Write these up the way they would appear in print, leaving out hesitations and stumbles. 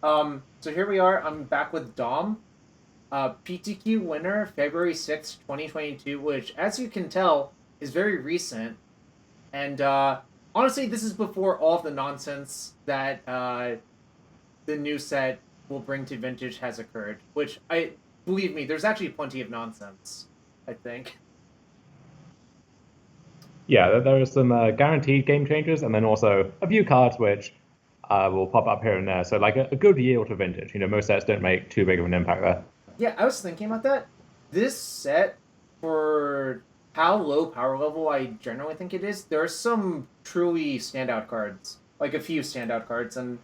So here we are. I'm back with Dom, PTQ winner, February 6th, 2022, which, as you can tell, is very recent. And honestly, this is before all of the nonsense that the new set will bring to Vintage has occurred. Which I believe me, there's actually plenty of nonsense, I think. Yeah, there are some guaranteed game changers, and then also a few cards which will pop up here and there. So like a good yield to vintage. Most sets don't make too big of an impact there. Yeah, I was thinking about that. This set, for how low power level I generally think it is, there are some truly standout cards, like a few standout cards, and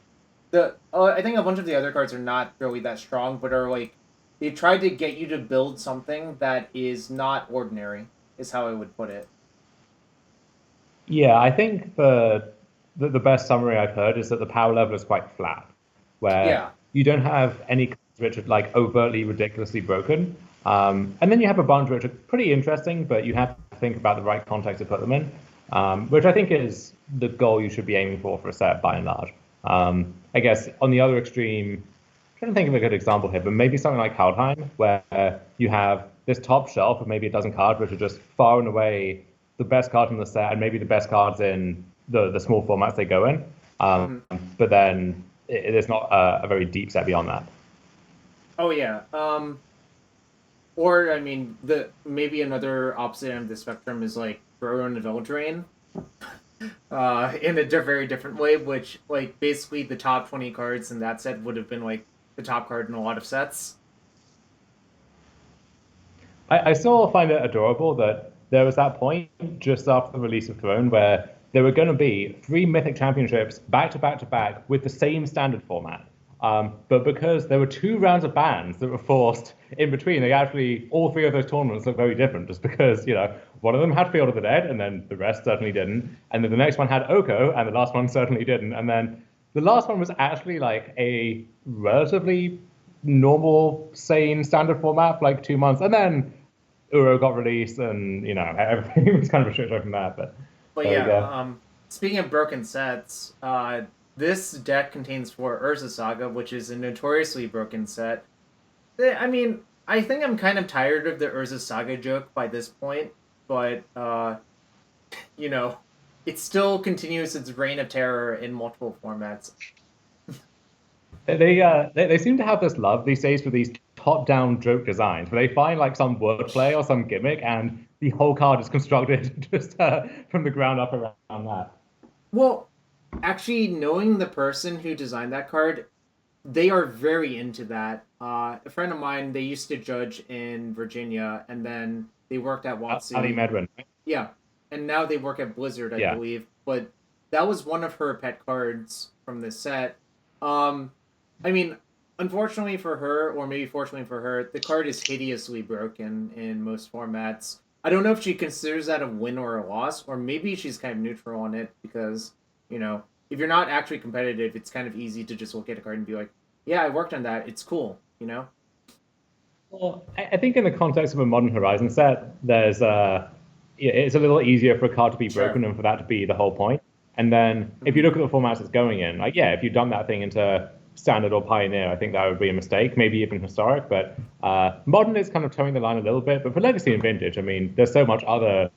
the I think a bunch of the other cards are not really that strong, but are like they tried to get you to build something that is not ordinary, is how I would put it. Yeah, I think the best summary I've heard is that the power level is quite flat, where Yeah. you don't have any cards which are like overtly ridiculously broken. And then you have a bunch which are pretty interesting, but you have to think about the right context to put them in, which I think is the goal you should be aiming for a set by and large. I guess on the other extreme, I'm trying to think of a good example here, but maybe something like Kaldheim, where you have this top shelf of maybe a dozen cards which are just far and away the best cards in the set and maybe the best cards in the small formats they go in. Um, Hmm. but then it's not a very deep set beyond that. Oh yeah. Or I mean, the maybe another opposite end of the spectrum is like Burrow and Veldrain, in a very different way, which like basically the top 20 cards in that set would have been like the top card in a lot of sets. I still find it adorable that there was that point just after the release of Throne where there were going to be three Mythic Championships back to back to back with the same standard format. But because there were two rounds of bans that were forced in between, they actually, all three of those tournaments look very different just because, one of them had Field of the Dead and then the rest certainly didn't. And then the next one had Oko and the last one certainly didn't. And then the last one was actually like a relatively normal, sane standard format for like 2 months. And then Uro got released, and everything was kind of a shit show from that. But But there we yeah, go. speaking of broken sets, this deck contains four Urza Saga, which is a notoriously broken set. I mean, I think I'm kind of tired of the Urza Saga joke by this point, but you know, it still continues its reign of terror in multiple formats. They seem to have this love these days for these top-down joke designs, where they find like some wordplay or some gimmick, and the whole card is constructed just from the ground up around that. Well, actually, knowing the person who designed that card, they are very into that. A friend of mine, they used to judge in Virginia, and then they worked at Ali WotC. Medwin, right? Yeah, and now they work at Blizzard, I Yeah. believe. But that was one of her pet cards from this set. Um, I mean, unfortunately for her, or maybe fortunately for her, the card is hideously broken in most formats. I don't know if she considers that a win or a loss, or maybe she's kind of neutral on it because, you know, if you're not actually competitive, it's kind of easy to just look at a card and be like, yeah, I worked on that. It's cool, you know? Well, I think in the context of a modern Horizon set, it's a little easier for a card to be Sure. broken and for that to be the whole point. And then if you Hmm. look at the formats it's going in, like yeah, if you dump that thing into standard or pioneer, I think that would be a mistake, maybe even historic. But modern is kind of towing the line a little bit. But for legacy and vintage, I mean, there's so much other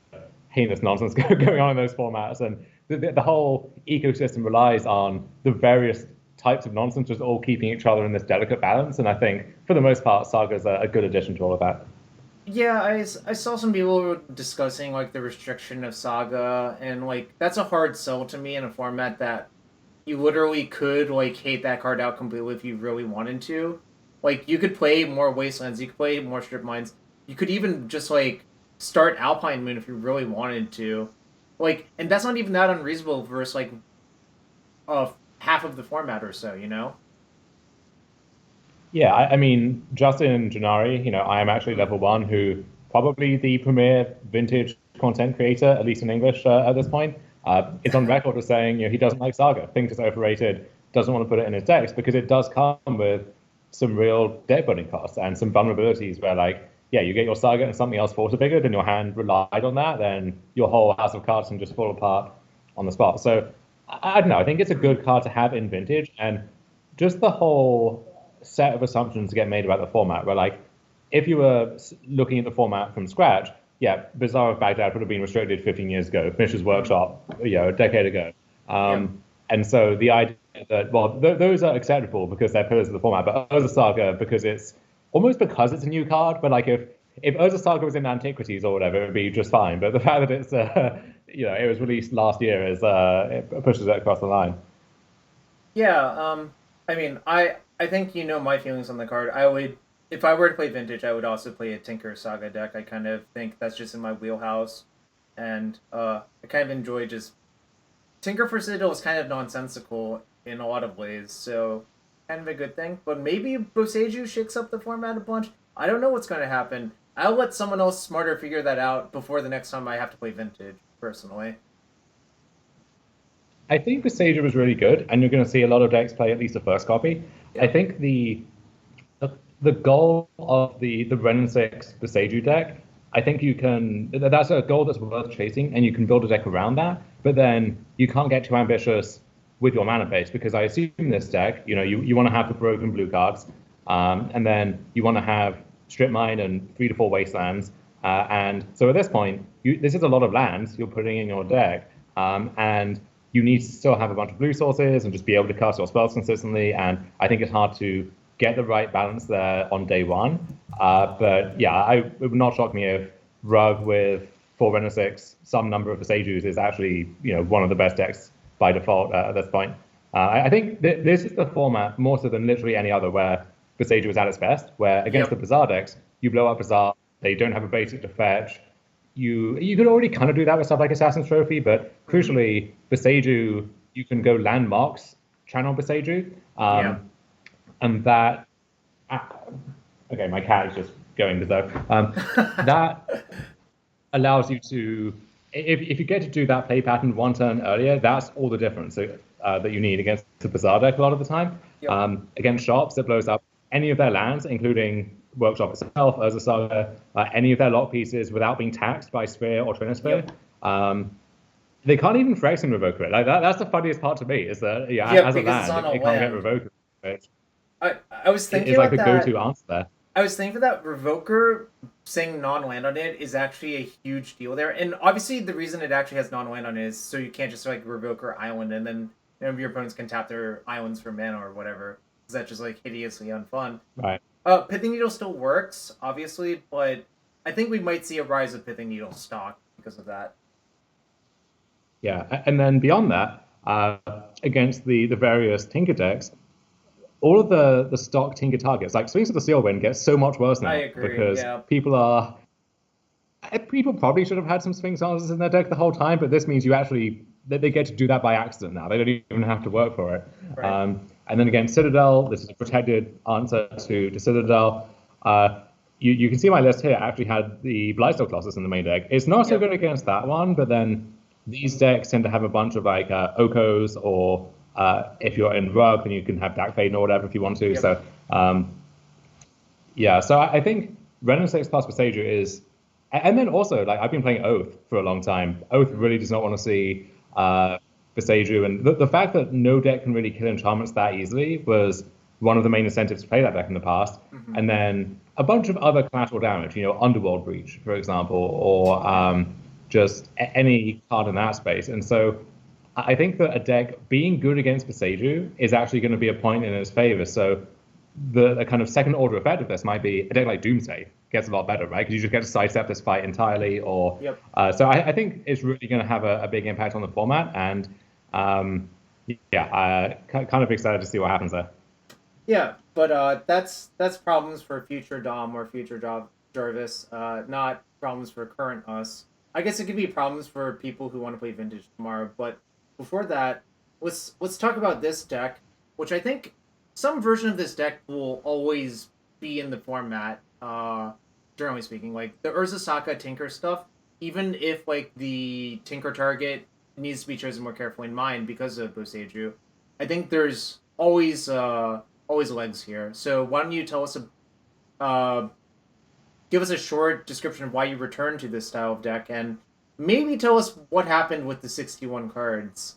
heinous nonsense going on in those formats, and the whole ecosystem relies on the various types of nonsense just all keeping each other in this delicate balance. And I think for the most part, Saga's a good addition to all of that. Yeah, I saw some people discussing like the restriction of Saga, and like that's a hard sell to me in a format that you literally could like hate that card out completely if you really wanted to. Like you could play more Wastelands, you could play more Strip Mines, you could even just like start Alpine Moon if you really wanted to. Like, and that's not even that unreasonable versus like half of the format or so, you know? Yeah, I mean, Justin Janari, I am actually Mm. level one, who probably the premier vintage content creator, at least in English at this point, is on record as saying, he doesn't like Saga, thinks it's overrated, doesn't want to put it in his decks because it does come with some real deck building costs and some vulnerabilities where, like, yeah, you get your Saga and something else force bigger, and your hand relied on that, then your whole house of cards can just fall apart on the spot. So I don't know. I think it's a Mm. good card to have in vintage, and just the whole set of assumptions get made about the format. Where like, if you were looking at the format from scratch, yeah, Bazaar of Baghdad would have been restricted 15 years ago. Finish's Mhm. Workshop, a decade ago. Yep. And so the idea that well, those are acceptable because they're pillars of the format, but Urza Saga because it's a new card. But like if Urza Saga was in Antiquities or whatever, it would be just fine. But the fact that it's it was released last year is it pushes it across the line. Yeah. I mean, I think you know my feelings on the card. I would, if I were to play Vintage, I would also play a Tinker Saga deck. I kind of think that's just in my wheelhouse, and I kind of enjoy just Tinker for Citadel is kind of nonsensical in a lot of ways, so kind of a good thing. But maybe Boseiju shakes up the format a bunch. I don't know what's going to happen. I'll let someone else smarter figure that out before the next time I have to play Vintage, personally. I think Besage was really good, and you're going to see a lot of decks play at least a first copy. I Yep. think the goal of the Ren and Six Beseju deck, I think you can. That's a goal that's worth chasing, and you can build a deck around that. But then you can't get too ambitious with your mana base because I assume this deck, you want to have the broken blue cards, and then you want to have Strip Mine and 3 to 4 wastelands. And so at this point, this is a lot of lands you're putting in your deck, and you need to still have a bunch of blue sources and just be able to cast your spells consistently. And I think it's hard to get the right balance there on day one. But yeah, it would not shock me if Rug with 4 Renaissance, some number of Besejus is actually one of the best decks by default at this point. I think this is the format more so than literally any other where Beseju is at its best. Where against the Yep. Bazaar decks, you blow up Bazaar, they don't have a basic to fetch. You could already kind of do that with stuff like Assassin's Trophy, but Mm-hmm. crucially, Beseju, you can go landmarks channel Beseju, Yeah. and that uh, okay, my cat is just going berserk. That allows you to, if you get to do that play pattern 1 turn earlier, that's all the difference that you need against the Bazaar deck a lot of the time. Yep. Against shops, it blows up any of their lands, including Workshop itself, Urza Saga, any of their lock pieces without being taxed by Sphere or Trinisphere. Yep. They can't even Phyrexian Revoker it. Like that's the funniest part to me is that yeah, Yep. as a Because it's land, on a it can't get land. Revoker. I was thinking It's like about the that. go-to answer there. I was thinking that Revoker saying non-land on it is actually a huge deal there, and obviously the reason it actually has non-land on it is so you can't just like Revoker Island and then your opponents can tap their islands for mana or whatever. Because that's just like hideously unfun. Right. Pithing Needle still works, obviously, but I think we might see a rise of Pithing Needle stock because of that. Yeah, and then beyond that, against the various Tinker decks, all of the stock Tinker targets, like Sphinx of the Sealwind, gets so much worse I now agree. because Yeah. people probably should have had some Sphinx answers in their deck the whole time, but this means they get to do that by accident now. They don't even have to work for it. Right. And then again, Citadel, this is a protected answer to Citadel. You can see my list here actually had the Blightstone Colossus in the main deck. It's not so Yep. good against that one, but then these decks tend to have a bunch of like Okos, or if you're in Rug, then you can have Dark Fade or whatever if you want to. Yep. So yeah, so I think Ren 6 plus Besager is, and then also like I've been playing Oath for a long time. Oath really does not want to see Besager, and the fact that no deck can really kill enchantments that easily was one of the main incentives to play that deck in the past. Mm-hmm. And then a bunch of other collateral damage, Underworld Breach, for example, or just any card in that space. And so I think that a deck being good against Besager is actually going to be a point in its favor. So the kind of second order effect of this might be a deck like Doomsday gets a lot better, right? Because you just get to sidestep this fight entirely. Or Yep. so I think it's really going to have a big impact on the format. And yeah, kind of excited to see what happens there. Yeah, but that's problems for future Dom or future Jarvis, not problems for current us. I guess it could be problems for people who want to play Vintage tomorrow. But before that, let's talk about this deck, which I think some version of this deck will always be in the format. Generally speaking, like the Urzasaka Tinker stuff, even if like the Tinker target needs to be chosen more carefully in mind because of Boseiju, I think there's always legs here. So why don't you tell us uh, give us a short description of why you returned to this style of deck, and maybe tell us what happened with the 61 cards.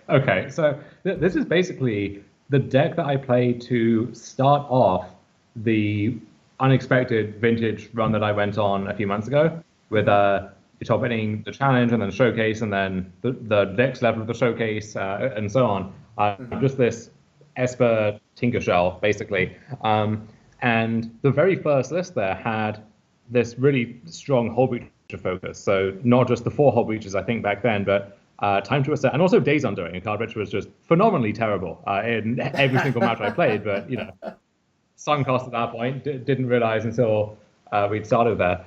Okay, so this is basically the deck that I played to start off the unexpected vintage run that I went on a few months ago with Hmm. the top hitting the challenge and then showcase and then the next level of the showcase and so on. Hmm. Just this Esper Tinker shell, basically. And the very first list there had this really strong whole breacher focus. So not just the four whole breachers I think back then, but Time to Assert, and also Days Undoing, a card which was just phenomenally terrible in every single match I played. But sunk cost at that point, didn't realize until we'd started there.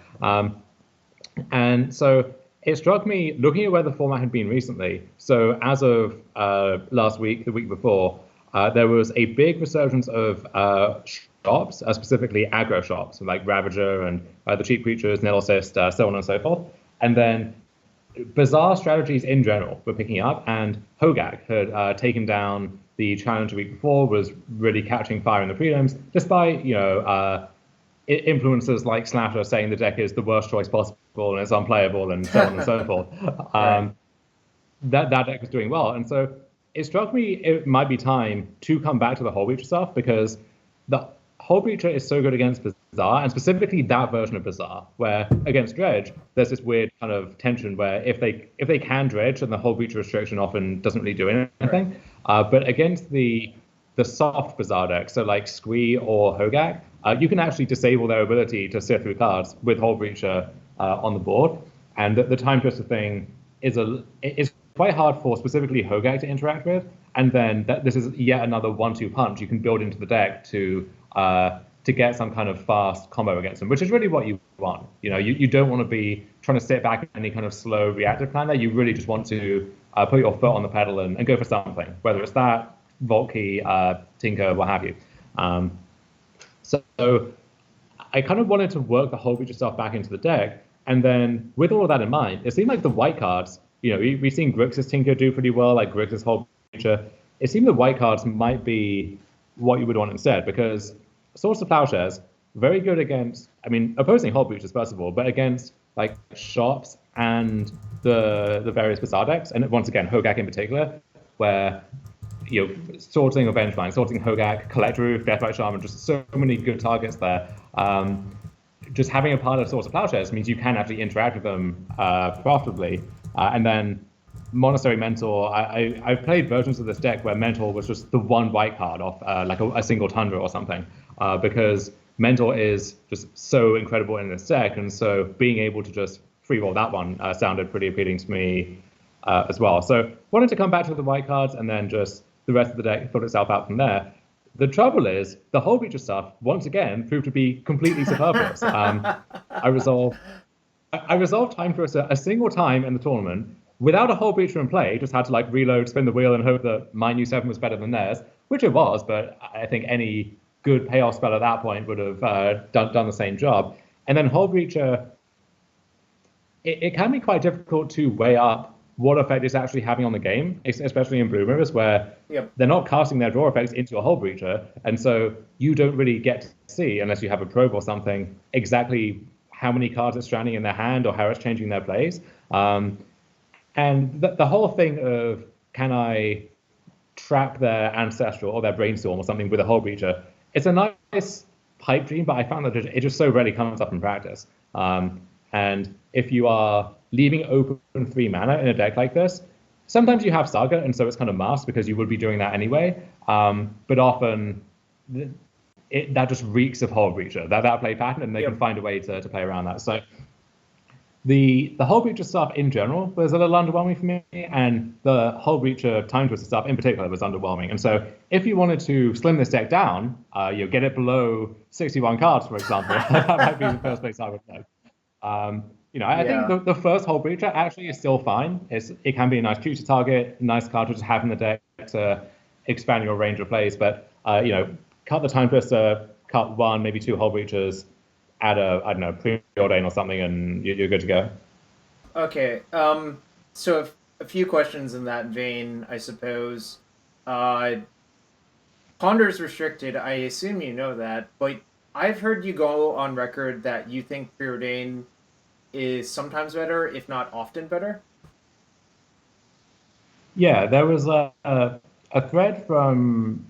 And so it struck me looking at where the format had been recently. So as of last week, the week before, there was a big resurgence of shops, specifically aggro shops, like Ravager and the cheap creatures, Nil Assist, so on and so forth. And then bizarre strategies in general were picking up, and Hogak had taken down the challenge a week before, was really catching fire in the prelims, despite influencers like Slasher saying the deck is the worst choice possible and it's unplayable and so on and so forth. Right. That deck was doing well, and so it struck me it might be time to come back to the Hull Breacher stuff because the Hull Breacher is so good against Bizarre, and specifically that version of Bizarre, where against Dredge there's this weird kind of tension where if they can Dredge, and the Hull Breacher restriction often doesn't really do Right. anything. But against the soft Bizarre deck, so like Squee or Hogak, you can actually disable their ability to sift through cards with Hull Breacher on the board, and the Time Twister thing is quite hard for specifically Hogak to interact with. And then this is yet another 1-2 punch you can build into the deck to get some kind of fast combo against them, which is really what you want. You don't want to be trying to sit back in any kind of slow reactive plan there. You really just want to put your foot on the pedal and go for something, whether it's that, Vault Key, Tinker, what have you. So I kind of wanted to work the whole Breacher stuff back into the deck. And then with all of that in mind, it seemed like the white cards, we've seen Grixis Tinker do pretty well, like Grixis whole Breacher. It seemed the white cards might be what you would want instead, because Swords to Plowshares, very good against, I mean, opposing whole Breachers, first of all, but against like shops and the various Bizarre decks. And once again, Hogak in particular, where sorting of Vengevine, sorting Hogak, Collect Roof, Deathbite Shaman, just so many good targets there. Just having a part of Swords of Plowshares means you can actually interact with them profitably. And then Monastery Mentor, I've played versions of this deck where Mentor was just the one white card off like a single Tundra or something, because Mentor is just so incredible in this deck. And so being able to just free roll that one sounded pretty appealing to me as well. So wanted to come back to the white cards and then just the rest of the deck sort itself out from there. The trouble is, the whole Breacher stuff, once again, proved to be completely superfluous. I resolved Time Twister a single time in the tournament without a whole Breacher in play, just had to like reload, spin the wheel, and hope that my new 7 was better than theirs, which it was, but I think any good payoff spell at that point would have done the same job. And then whole Breacher, it can be quite difficult to weigh up what effect it's actually having on the game, especially in Blue Mirrors, where Yep. they're not casting their draw effects into a whole Breacher, and so you don't really get to see, unless you have a probe or something, exactly how many cards it's stranding in their hand or how it's changing their plays. And the whole thing of, can I trap their Ancestral or their Brainstorm or something with a whole Breacher, it's a nice pipe dream, but I found that it just so rarely comes up in practice. And if you are leaving open 3 mana in a deck like this, sometimes you have Saga, and so it's kind of masked because you would be doing that anyway. But often that just reeks of Hull Breacher, that play pattern, and they can find a way to play around that. So the Hull Breacher stuff in general was a little underwhelming for me, and the Hull Breacher Time Twister stuff in particular was underwhelming. And so if you wanted to slim this deck down, get it below 61 cards, for example, that might be the first place I would go. I think the first Hull Breacher actually is still fine. It can be a nice future target, nice card to just have in the deck to expand your range of plays. But cut the Time Twister, cut 1, maybe 2 Hull Breachers, add Preordain or something, and you're good to go. Okay. So a few questions in that vein, I suppose. Ponder's restricted. I assume you know that, but I've heard you go on record that you think Preordain is sometimes better, if not often better. Yeah, there was a thread from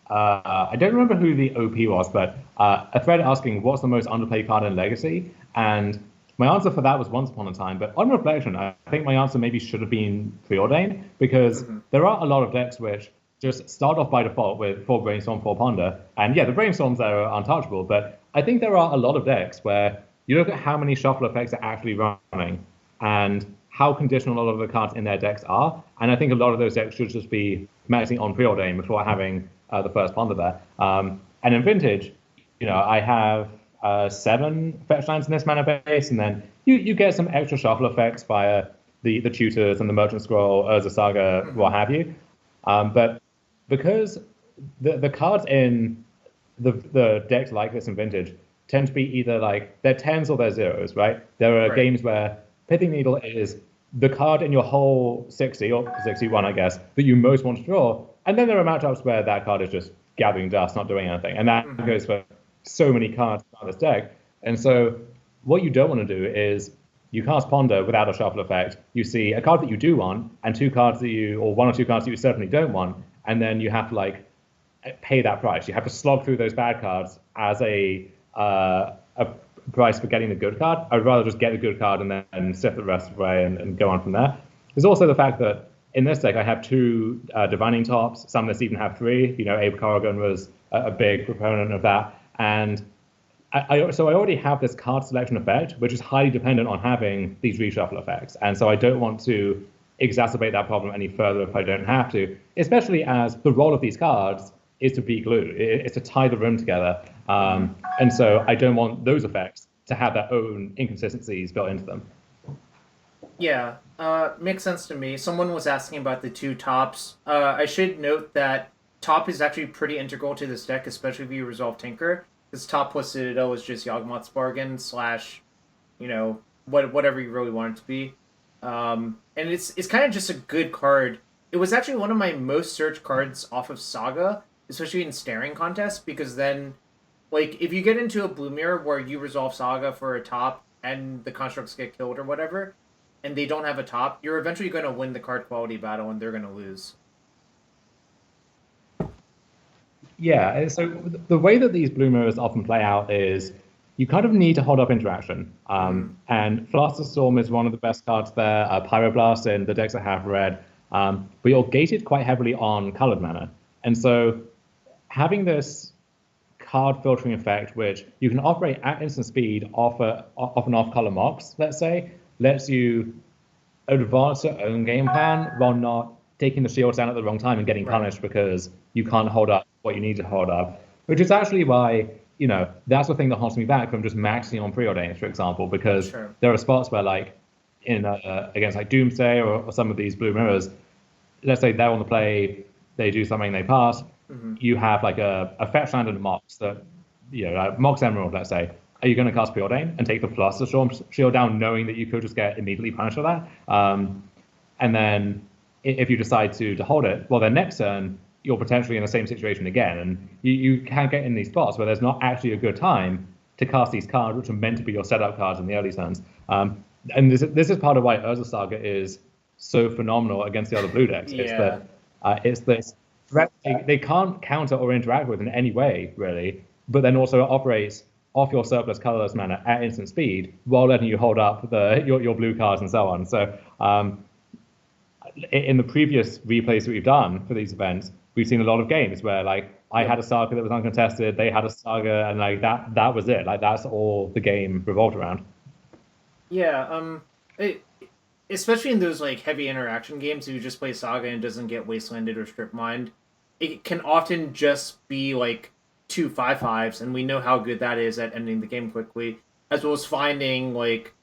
I don't remember who the OP was, but a thread asking what's the most underplayed card in Legacy, and my answer for that was Once Upon a Time. But on reflection, I think my answer maybe should have been Preordain because Hmm. there are a lot of decks which just start off by default with 4 Brainstorm, 4 Ponder, and yeah, the Brainstorms there are untouchable. But I think there are a lot of decks where you look at how many shuffle effects are actually running, and how conditional a lot of the cards in their decks are. And I think a lot of those decks should just be maxing on Preordain before having the first ponder there. And in Vintage, I have 7 fetch lands in this mana base, and then you get some extra shuffle effects via the tutors and the Merchant Scroll, Urza Saga, what Hmm. have you. But because the cards in the decks like this in Vintage tend to be either like they're tens or they're zeros, right? There are Right. games where Pithing Needle is the card in your whole 60 or 61, I guess, that you most want to draw. And then there are matchups where that card is just gathering dust, not doing anything. And that Hmm. goes for so many cards on this deck. And so what you don't want to do is you cast Ponder without a shuffle effect. You see a card that you do want, and two cards that you, or one or two cards that you certainly don't want, and then you have to like pay that price. You have to slog through those bad cards as a price for getting the good card. I'd rather just get the good card and then sift the rest of the way and go on from there. There's also the fact that in this deck I have two Divining Tops. Some of us even have three. Abe Corrigan was a big proponent of that, and so I already have this card selection effect, which is highly dependent on having these reshuffle effects, and so I don't want to exacerbate that problem any further if I don't have to, especially as the role of these cards is to be glue. It's to tie the room together. Hmm. And so I don't want those effects to have their own inconsistencies built into them. Yeah, makes sense to me. Someone was asking about the two tops. I should note that top is actually pretty integral to this deck, especially if you resolve Tinker. Because top plus Citadel is just Yawgmoth's Bargain slash, whatever you really want it to be. And it's kind of just a good card. It was actually one of my most searched cards off of Saga, especially in staring contests, because then, like, if you get into a blue mirror where you resolve Saga for a top and the constructs get killed or whatever, and they don't have a top, you're eventually going to win the card quality battle and they're going to lose. Yeah, so the way that these blue mirrors often play out is you kind of need to hold up interaction. Mm-hmm. And Fluster Storm is one of the best cards there, Pyroblast in the decks that have red. But you're gated quite heavily on colored mana. And so having this card filtering effect, which you can operate at instant speed off and off color mocks, let's say, lets you advance your own game plan while not taking the shields down at the wrong time and getting Right. punished because you can't hold up what you need to hold up. Which is actually why, that's the thing that holds me back from just maxing on preordains, for example, because Sure. there are spots where, like, in against like Doomsday or some of these blue mirrors, let's say they're on the play, they do something, they pass. Mm-hmm. You have like a fetch land and a Mox that, like Mox Emerald, let's say. Are you going to cast Preordain and take the plus the Storm Shield down, knowing that you could just get immediately punished for that? And then if you decide to hold it, well, then next turn, you're potentially in the same situation again. And you can get in these spots where there's not actually a good time to cast these cards, which are meant to be your setup cards in the early turns. And this is part of why Urza Saga is so phenomenal against the other blue decks. Yeah. It's this threat they can't counter or interact with in any way, really, but then also operates off your surplus colorless mana at instant speed while letting you hold up your blue cards and so on. So in the previous replays that we've done for these events, we've seen a lot of games where like I Yep. had a saga that was uncontested, they had a saga, and like that was it. Like that's all the game revolved around. Yeah. Especially in those like heavy interaction games, if you just play Saga and it doesn't get wastelanded or strip mined, it can often just be like 2/5/5s, and we know how good that is at ending the game quickly, as well as finding like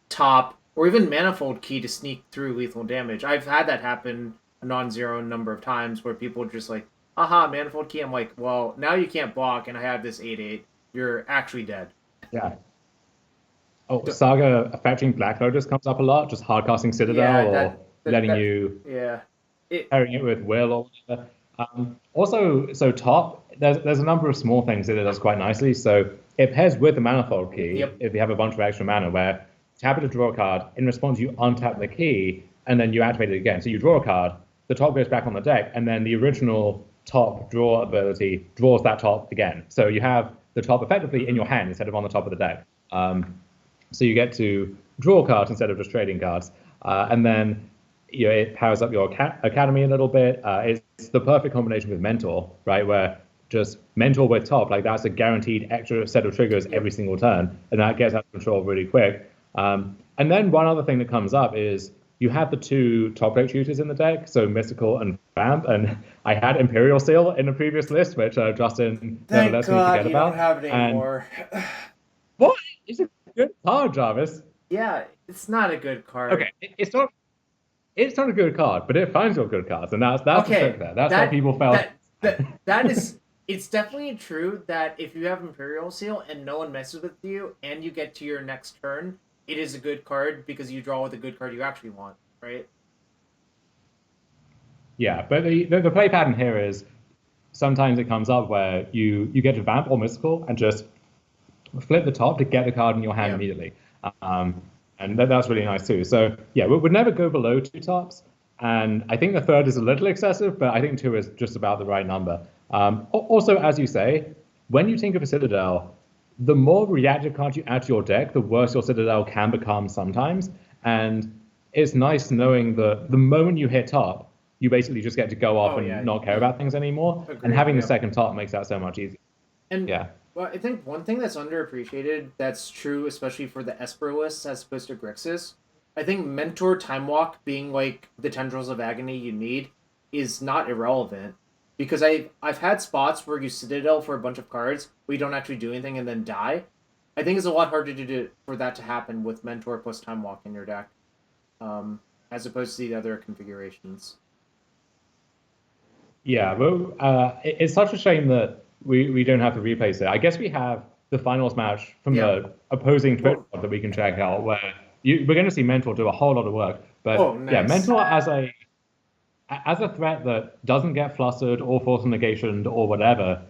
top or even manifold key to sneak through lethal damage. I've had that happen a non-zero number of times where people are just like, aha, manifold key. I'm like, well, now you can't block, and I have this 8/8. You're actually dead. Yeah. Oh, Saga fetching Black Lotus comes up a lot, just hardcasting Citadel Yeah, or letting you yeah. It pairing it with Will or whatever. Also, so top, there's a number of small things that it does quite nicely. So it pairs with the Manifold key Yep. if you have a bunch of extra mana where tap it to draw a card, in response you untap the key, and then you activate it again. So you draw a card, the top goes back on the deck, and then the original top draw ability draws that top again. So you have the top effectively in your hand instead of on the top of the deck. So you get to draw cards instead of just trading cards. And then it powers up your academy a little bit. It's the perfect combination with Mentor, right? Where just Mentor with top, like that's a guaranteed extra set of triggers every single turn, and that gets out of control really quick. And then one other thing that comes up is you have the two top deck shooters in the deck, so Mystical and Vamp, and I had Imperial Seal in the previous list, which Justin never lets me forget you about. don't have it anymore. What? It's a good card, Jarvis. Yeah, it's not a good card. Okay, it's not. It's not a good card, but it finds your good cards, and that's the trick there. That's how people fail. That is. It's definitely true that if you have Imperial Seal and no one messes with you, and you get to your next turn, it is a good card because you draw with a good card you actually want, right? Yeah, but the play pattern here is sometimes it comes up where you get to Vamp or Mystical and just flip the top to get the card in your hand immediately. And that's really nice too. So yeah, we would never go below two tops. And I think the third is a little excessive, but I think two is just about the right number. Also, as you say, when you tinker for Citadel, the more reactive cards you add to your deck, the worse your Citadel can become sometimes. And it's nice knowing that the moment you hit top, you basically just get to go off and not care about things anymore. Agreed, and having the second top makes that so much easier. And well, I think one thing that's underappreciated, that's true especially for the Esper lists as opposed to Grixis, I think Mentor Time Walk being like the Tendrils of Agony you need is not irrelevant. Because I've had spots where you Citadel for a bunch of cards where you don't actually do anything and then die. I think it's a lot harder to do for that to happen with Mentor plus Time Walk in your deck, as opposed to the other configurations. Yeah, well, it's such a shame that we don't have the replays there. I guess we have the finals match from the opposing Twitter that we can check out, where we're going to see Mentor do a whole lot of work. But nice. Yeah, Mentor as a threat that doesn't get flustered or force negationed or whatever,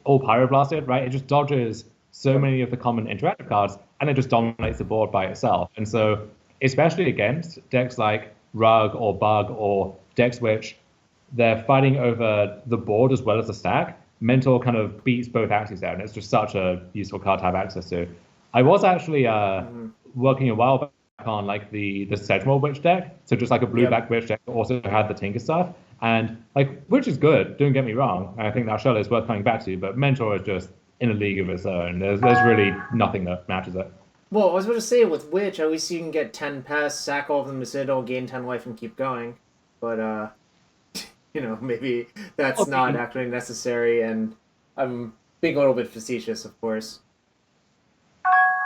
or pyroblasted, right? It just dodges so many of the common interactive cards, and it just dominates the board by itself. And so, especially against decks like Rug or Bug or decks which they're fighting over the board as well as the stack, Mentor kind of beats both axes out, and it's just such a useful card to have access to. I was actually working a while back on like the Sedgemoor Witch deck, so just like a blue-black Witch deck that also had the Tinker stuff, and like Witch is good, don't get me wrong, I think that shell is worth coming back to, but Mentor is just in a league of its own. There's really nothing that matches it. Well, I was going to say with Witch, at least you can get 10 pests, sack all of them to Citadel, gain 10 life, and keep going. But maybe that's not actually necessary, and I'm being a little bit facetious, of course.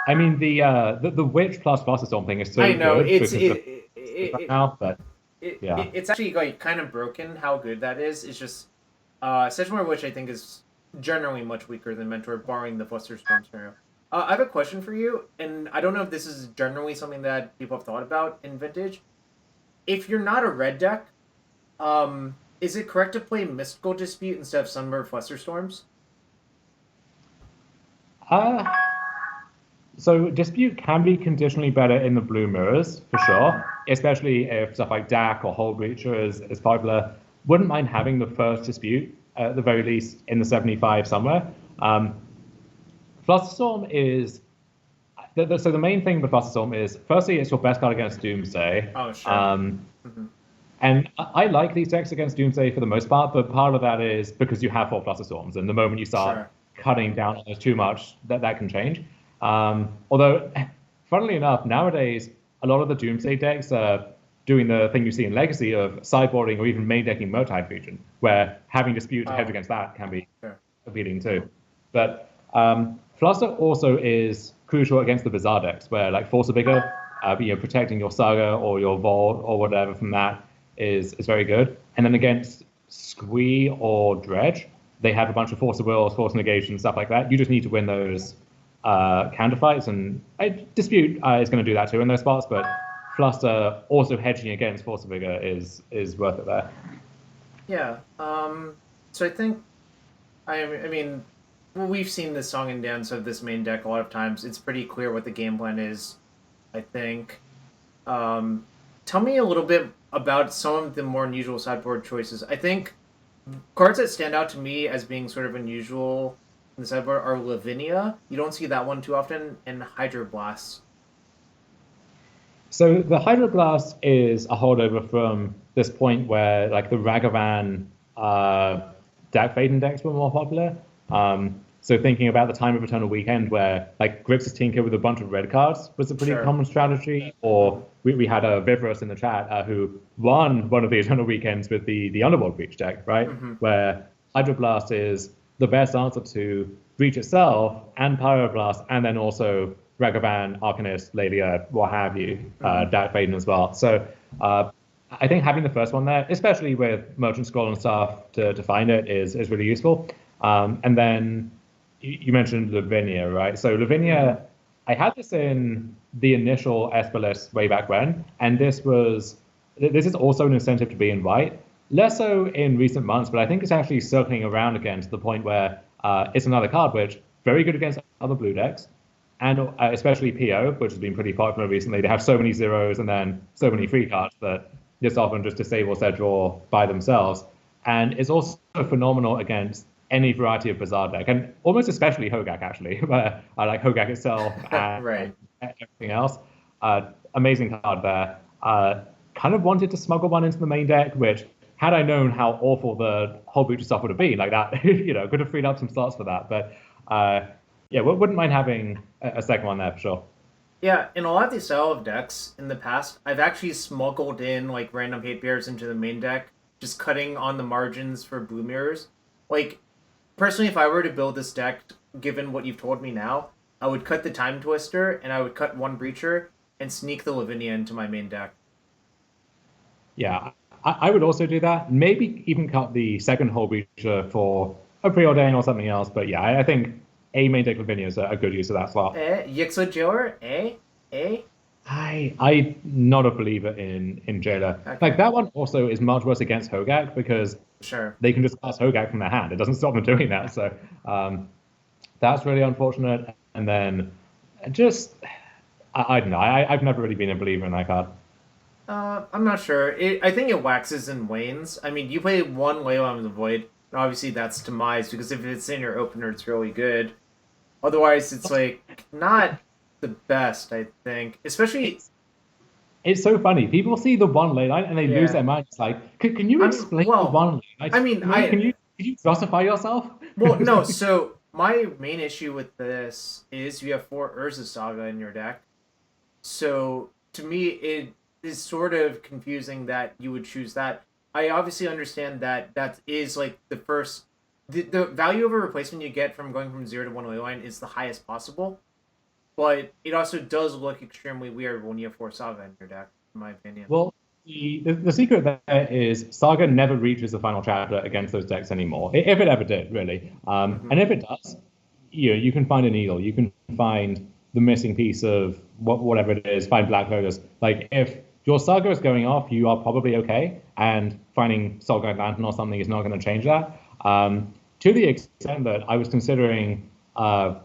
I mean, the Witch plus Flusterstorm thing is so I know, good. It's actually like kind of broken how good that is. It's just Sedgemoor Witch, I think, is generally much weaker than Mentor, barring the Flusterstorm scenario. I have a question for you, and I don't know if this is generally something that people have thought about in Vintage. If you're not a red deck, is it correct to play Mystical Dispute instead of Sunbird Flusterstorms? So Dispute can be conditionally better in the blue mirrors, for sure, especially if stuff like DAC or Hold Reacher is popular. Wouldn't mind having the first Dispute, at the very least, in the 75 somewhere. Flusterstorm is... So the main thing with Flusterstorm is, firstly, it's your best card against Doomsday. Oh, sure. And I like these decks against Doomsday for the most part, but part of that is because you have 4 Flusterstorms, and the moment you start cutting down on those too much, that can change. Although, funnily enough, nowadays, a lot of the Doomsday decks are doing the thing you see in Legacy of sideboarding or even main decking Motide Fusion, where having Dispute to hedge against that can be appealing too. But Fluster also is crucial against the Bizarre decks, where like Force of Vigor, protecting your Saga or your Vault or whatever from that is very good. And then against Squee or Dredge, they have a bunch of Force of Wills, Force Negation, stuff like that. You just need to win those counterfights, and Dispute is going to do that too in those spots, but Fluster also hedging against Force of Vigor is worth it there. Yeah. So I think, I mean, well, we've seen the song and dance of this main deck a lot of times. It's pretty clear what the game plan is, I think. Tell me a little bit about some of the more unusual sideboard choices. I think cards that stand out to me as being sort of unusual in the sideboard are Lavinia. You don't see that one too often, and Hydroblast. So the Hydroblast is a holdover from this point where like the Ragavan Dark Fade decks were more popular. So thinking about the time of Eternal Weekend where like Grixis Tinker with a bunch of red cards was a pretty Sure. common strategy, or we had a Vivros in the chat who won one of the Eternal Weekends with the Underworld Breach deck, right? Where Hydroblast is the best answer to Breach itself and Pyroblast, and then also Ragavan, Arcanist, Lelia, what have you, Dark Faden as well. So I think having the first one there, especially with Merchant Scroll and stuff to find it, is really useful. And then you mentioned Lavinia, right? So Lavinia, I had this in the initial Esper list way back when, and this is also an incentive to be in white. Less so in recent months, but I think it's actually circling around again to the point where it's another card which very good against other blue decks, and especially PO, which has been pretty popular recently. They have so many zeros and then so many free cards that this often just disables their draw by themselves. And it's also phenomenal against any variety of Bazaar deck, and almost especially Hogak, actually, where I like Hogak itself and Right. everything else. Amazing card there. Kind of wanted to smuggle one into the main deck, which, had I known how awful the whole Butcher stuff would have been, like that, could have freed up some slots for that. But yeah, wouldn't mind having a second one there for sure. Yeah, in a lot of these style of decks in the past, I've actually smuggled in like random hate bears into the main deck, just cutting on the margins for blue mirrors. Like, personally, if I were to build this deck, given what you've told me now, I would cut the Time Twister and I would cut one Breacher and sneak the Lavinia into my main deck. Yeah, I would also do that. Maybe even cut the second Hull Breacher for a Preordain or something else. But yeah, I think a main deck Lavinia is a good use of that slot. Yixo Jailer? I'm not a believer in Jailer. Okay. Like that one also is much worse against Hogak because Sure. they can just cast Hogak from their hand. It doesn't stop them doing that. So that's really unfortunate. And then just I don't know. I've never really been a believer in that card. I'm not sure. I think it waxes and wanes. I mean, you play one Leyline of the Void, and obviously that's demise, because if it's in your opener, it's really good. Otherwise, it's like not the best, I think. Especially, it's so funny. People see the one ley line and they lose their mind. It's like, can you explain the one ley line? I mean, can you justify yourself? Well, no. So my main issue with this is you have 4 Urza Saga in your deck. So to me, it is sort of confusing that you would choose that. I obviously understand that that is like the first. The value of a replacement you get from going from 0 to 1 ley line is the highest possible. But it also does look extremely weird when you have 4 Saga in your deck, in my opinion. Well, the secret there is Saga never reaches the final chapter against those decks anymore, if it ever did, really. And if it does, you can find a needle. You can find the missing piece of whatever it is, find Black Lotus. Like, if your Saga is going off, you are probably okay, and finding Soulguide Lantern or something is not going to change that. To the extent that I was considering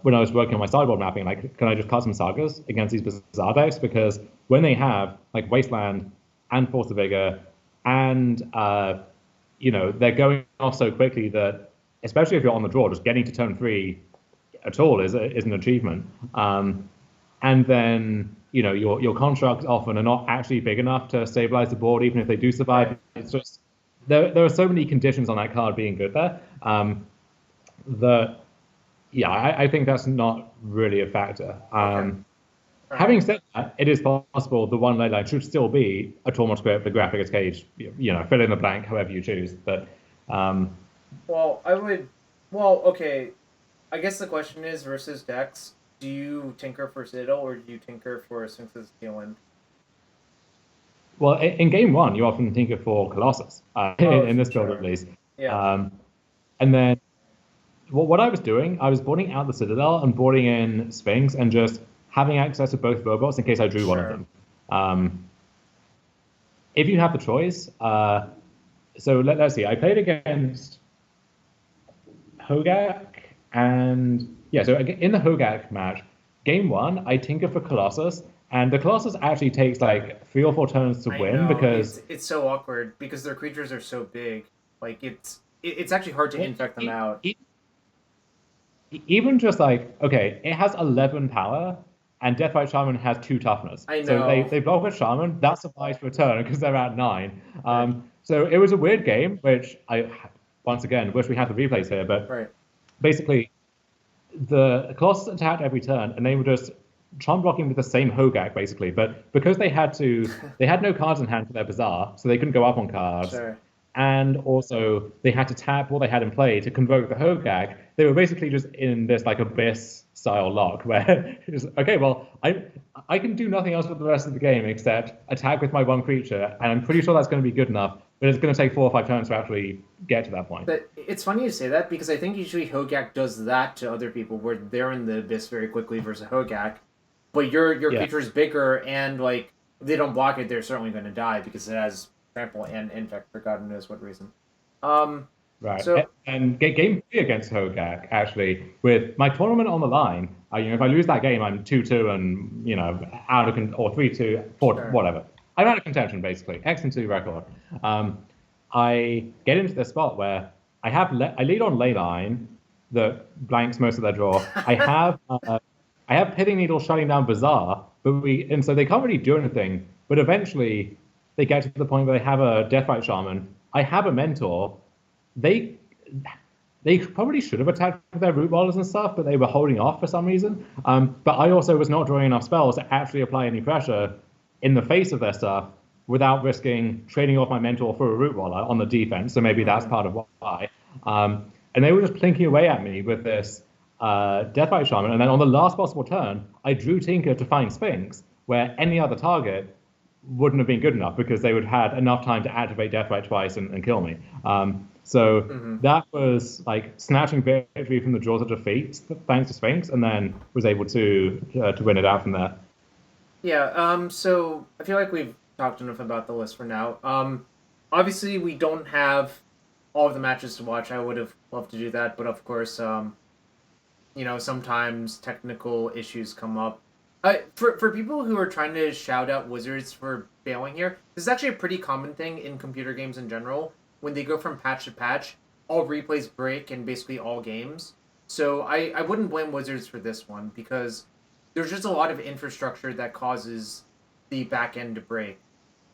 when I was working on my sideboard mapping, like, can I just cut some Sagas against these Bazaar decks? Because when they have, like, Wasteland and Force of Vigor, and, they're going off so quickly that, especially if you're on the draw, just getting to turn 3 at all is an achievement. And then, your constructs often are not actually big enough to stabilize the board, even if they do survive. It's just, there are so many conditions on that card being good there that, yeah, I think that's not really a factor. Having said that, it is possible the one ley line should still be a Tormod script, the Graphics Cage, fill in the blank, however you choose. But okay. I guess the question is, versus decks, do you tinker for Citadel or do you tinker for Sphinx's Tailwind? Well, in game 1, you often tinker for Colossus, in this build at least. Yeah. And then what I was doing, I was boarding out the Citadel and boarding in Sphinx and just having access to both robots in case I drew one of them. If you have the choice, so let's see, I played against Hogak, and yeah, so in the Hogak match, game 1, I tinker for Colossus, And the Colossus actually takes like 3 or 4 turns to I win know because it's so awkward because their creatures are so big. Like it's actually hard to well, infect them out. even just like, okay, it has 11 power and Deathbite Shaman has 2 toughness. I So know. they block with Shaman, that survives for a turn because they're at 9. Right. So it was a weird game, which I, once again, wish we had the replays here, but Right. basically the Colossus attacked every turn and they were just charm blocking with the same Hogak basically. But because they had no cards in hand for their Bazaar, so they couldn't go up on cards. Sure. And also they had to tap what they had in play to convoke the Hogak. They were basically just in this like abyss style lock where it's okay, well, I can do nothing else with the rest of the game except attack with my one creature, and I'm pretty sure that's going to be good enough, but it's going to take 4 or 5 turns to actually get to that point. But it's funny you say that because I think usually Hogak does that to other people where they're in the abyss very quickly versus Hogak, but your Yeah. creature is bigger and like if they don't block it, they're certainly going to die because it has trample and infect for God knows what reason. Right. So And game 3 against Hogak, actually, with my tournament on the line, if I lose that game, I'm 2-2 and, out of or 3-2, 4, sure. whatever. I'm out of contention, basically. X-2 record. I get into this spot where I lead on Leyline that blanks most of their draw. I have Pithing Needle shutting down Bazaar, and so they can't really do anything. But eventually, they get to the point where they have a Deathbite Shaman. I have a Mentor. They probably should have attacked with their root ballers and stuff, but they were holding off for some reason. But I also was not drawing enough spells to actually apply any pressure in the face of their stuff without risking trading off my Mentor for a root baller on the defense. So maybe that's part of why. And they were just plinking away at me with this Deathbite Shaman. And then on the last possible turn, I drew Tinker to find Sphinx, where any other target wouldn't have been good enough because they would have had enough time to activate Deathbite twice and kill me. So that was like snatching victory from the jaws of defeat, thanks to Sphinx, and then was able to win it out from there. Yeah. So I feel like we've talked enough about the list for now. Obviously we don't have all of the matches to watch. I would have loved to do that, but of course, sometimes technical issues come up. For people who are trying to shout out Wizards for failing here, this is actually a pretty common thing in computer games in general. When they go from patch to patch, all replays break in basically all games. So I wouldn't blame Wizards for this one because there's just a lot of infrastructure that causes the back end to break.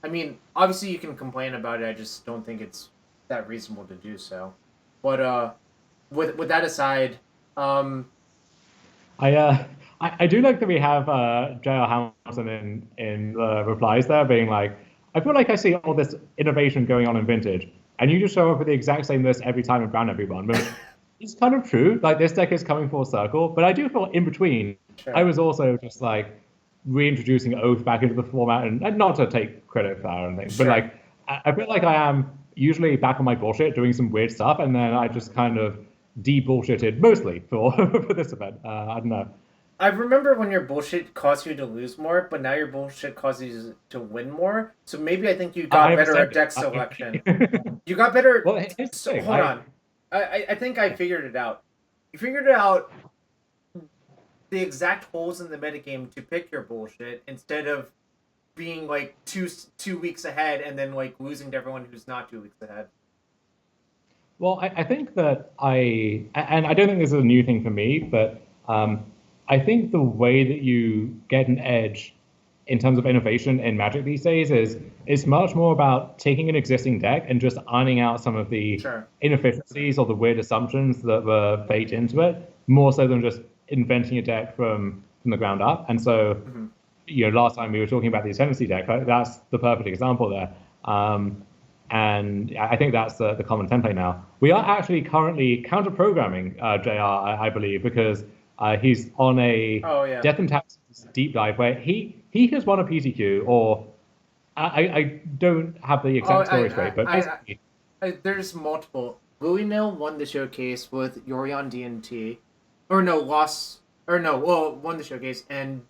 I mean, obviously you can complain about it. I just don't think it's that reasonable to do so. But with that aside, I do like that we have J.R. Hamilton in the replies there being like, I feel like I see all this innovation going on in Vintage, and you just show up with the exact same list every time and ban everyone. But it's kind of true. Like, this deck is coming full circle, but I do feel in between, sure. I was also just like reintroducing Oath back into the format, and not to take credit for that or anything, Sure. but like, I feel like I am usually back on my bullshit doing some weird stuff, and then I just kind of de-bullshitted mostly for this event. I don't know. I remember when your bullshit caused you to lose more, but now your bullshit causes you to win more. So maybe I think you got better at deck selection. You got better. Well, here's the So thing, hold on. I think I figured it out. You figured it out the exact holes in the metagame to pick your bullshit instead of being like two weeks ahead and then like losing to everyone who's not 2 weeks ahead. Well, I think that and I don't think this is a new thing for me, but I think the way that you get an edge in terms of innovation in Magic these days is much more about taking an existing deck and just ironing out some of the Sure. inefficiencies or the weird assumptions that were baked into it, more so than just inventing a deck from the ground up. And so, last time we were talking about the Ascendancy deck, that's the perfect example there. And I think that's the common template now. We are actually currently counter-programming JR, I believe, because he's on a Death and Taxes deep dive where he has won a PTQ, or I don't have the exact story straight, but there's multiple. Louis Nil won the showcase with Yorion DNT, or no, won the showcase, and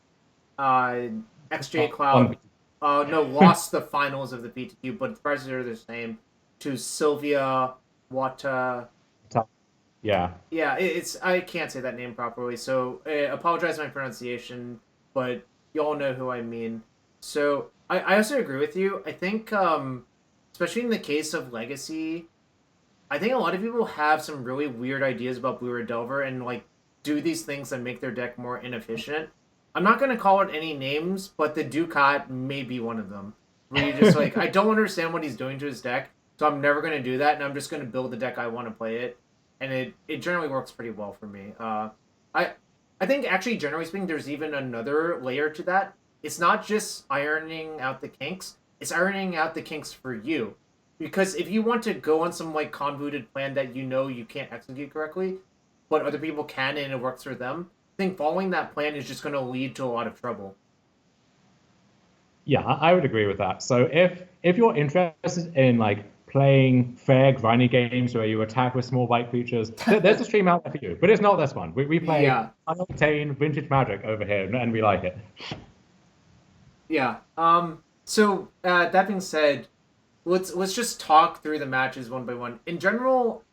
XJ Cloud lost the finals of the PTQ, but the prizes are the same to Sylvia Wata. Yeah. Yeah, it's I can't say that name properly, so I apologize for my pronunciation, but you all know who I mean. So I also agree with you. I think especially in the case of Legacy, I think a lot of people have some really weird ideas about Blue Red Delver and like do these things that make their deck more inefficient. I'm not gonna call it any names, but the Ducat may be one of them. Where you just like I don't understand what he's doing to his deck, so I'm never gonna do that, and I'm just gonna build the deck I want to play it, and it generally works pretty well for me. I I think actually generally speaking, there's even another layer to that. It's not just ironing out the kinks; it's ironing out the kinks for you because if you want to go on some like convoluted plan that you know you can't execute correctly, but other people can and it works for them, I think following that plan is just going to lead to a lot of trouble. Yeah, I would agree with that. So if you're interested in like playing fair grindy games where you attack with small white creatures, there's a stream out there for you. But it's not this one. We play Yeah, unobtained vintage magic over here, and we like it. yeah. So that being said, let's just talk through the matches one by one. In general,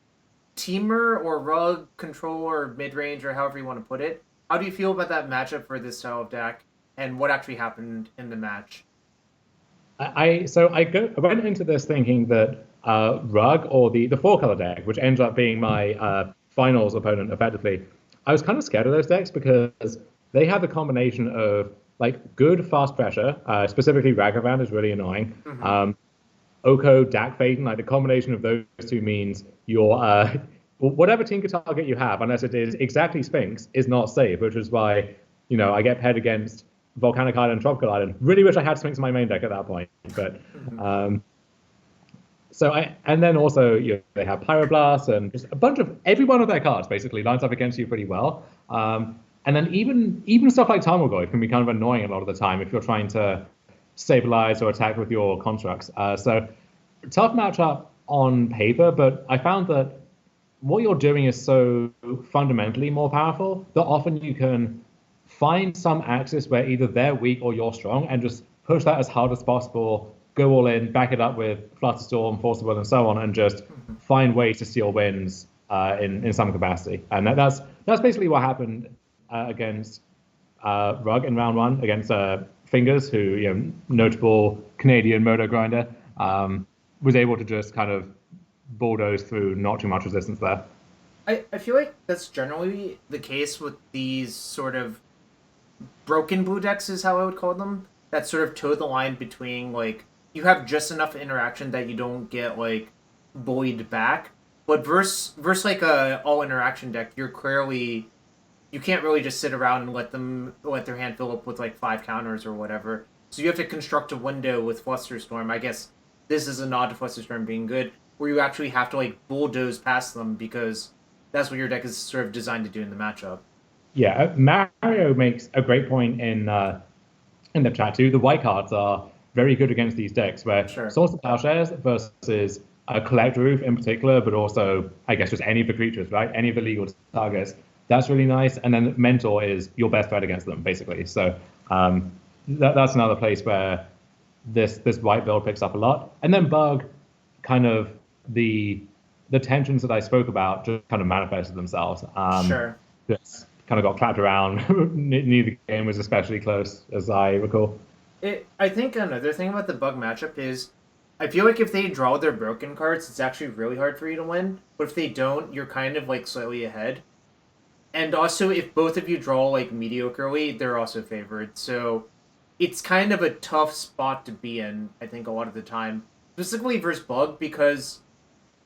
teamer or rug control or mid range or however you want to put it. How do you feel about that matchup for this style of deck, and what actually happened in the match? I went into this thinking that Rug or the four color deck, which ends up being my finals opponent effectively, I was kind of scared of those decks because they have a combination of like good fast pressure, specifically Ragavan is really annoying. Mm-hmm. Oko, Dak Faden, like the combination of those two means your whatever Tinker target you have, unless it is exactly Sphinx, is not safe, which is why, I get paired against Volcanic Island, Tropical Island. Really wish I had Sphinx in my main deck at that point. But Mm-hmm. and then also they have Pyroblast and just a bunch of every one of their cards basically lines up against you pretty well. And then even stuff like Tarmogoyf can be kind of annoying a lot of the time if you're trying to stabilize or attack with your constructs. So tough matchup on paper, but I found that what you're doing is so fundamentally more powerful that often you can find some axis where either they're weak or you're strong and just push that as hard as possible, go all in, back it up with Flusterstorm, Force of Will, and so on, and just Mm-hmm. find ways to steal wins in some capacity. And that's basically what happened against Rug in round one against Fingers, who notable Canadian motor grinder, was able to just kind of bulldoze through not too much resistance there. I feel like that's generally the case with these sort of broken blue decks is how I would call them. That sort of toe the line between like you have just enough interaction that you don't get like bullied back, but versus like a all interaction deck, you can't really just sit around and let their hand fill up with like five counters or whatever. So you have to construct a window with Flusterstorm. I guess this is a nod to Flusterstorm being good, where you actually have to like bulldoze past them because that's what your deck is sort of designed to do in the matchup. Yeah, Mario makes a great point in the chat too. The white cards are very good against these decks, where Sure. Source of Plowshares versus a Collect Roof in particular, but also I guess just any of the creatures, right? Any of the legal targets. That's really nice. And then Mentor is your best threat against them, basically. So that's another place where this white build picks up a lot. And then Bug, kind of the tensions that I spoke about just kind of manifested themselves. Sure. Just kind of got clapped around. Neither game was especially close, as I recall. I think another thing about the bug matchup is I feel like if they draw their broken cards, it's actually really hard for you to win. But if they don't, you're kind of like slightly ahead. And also, if both of you draw like mediocrely, they're also favored. So it's kind of a tough spot to be in, I think, a lot of the time. Specifically versus Bug, because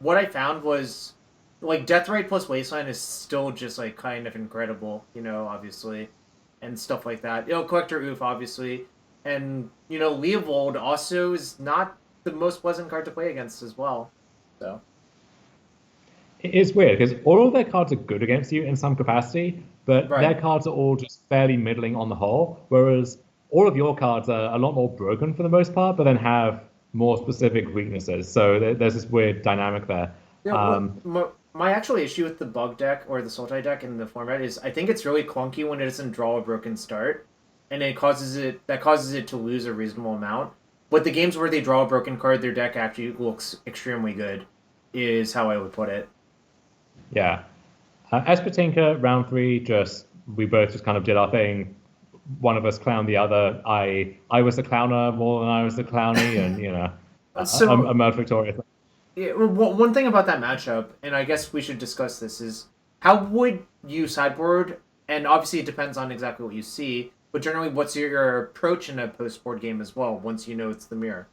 what I found was like Deathrite plus Wasteland is still just like kind of incredible, obviously, and stuff like that. Collector Oof, obviously, and Leovold also is not the most pleasant card to play against as well. So It's weird because all of their cards are good against you in some capacity, but their right, cards are all just fairly middling on the whole, whereas all of your cards are a lot more broken for the most part, but then have more specific weaknesses. So there's this weird dynamic there. what Um, my actual issue with the Bug deck or the Sultai deck in the format is I think it's really clunky when it doesn't draw a broken start, and it causes it to lose a reasonable amount. But the games where they draw a broken card, their deck actually looks extremely good, is how I would put it. yeah. Esper Tinker, round three, just we both just kind of did our thing, one of us clown the other. I was the clowner more than I was the clowny, and So emerged victorious. yeah, well, one thing about that matchup, and I guess we should discuss this, is how would you sideboard? And obviously, it depends on exactly what you see. But generally, what's your approach in a post board game as well? Once you know it's the mirror.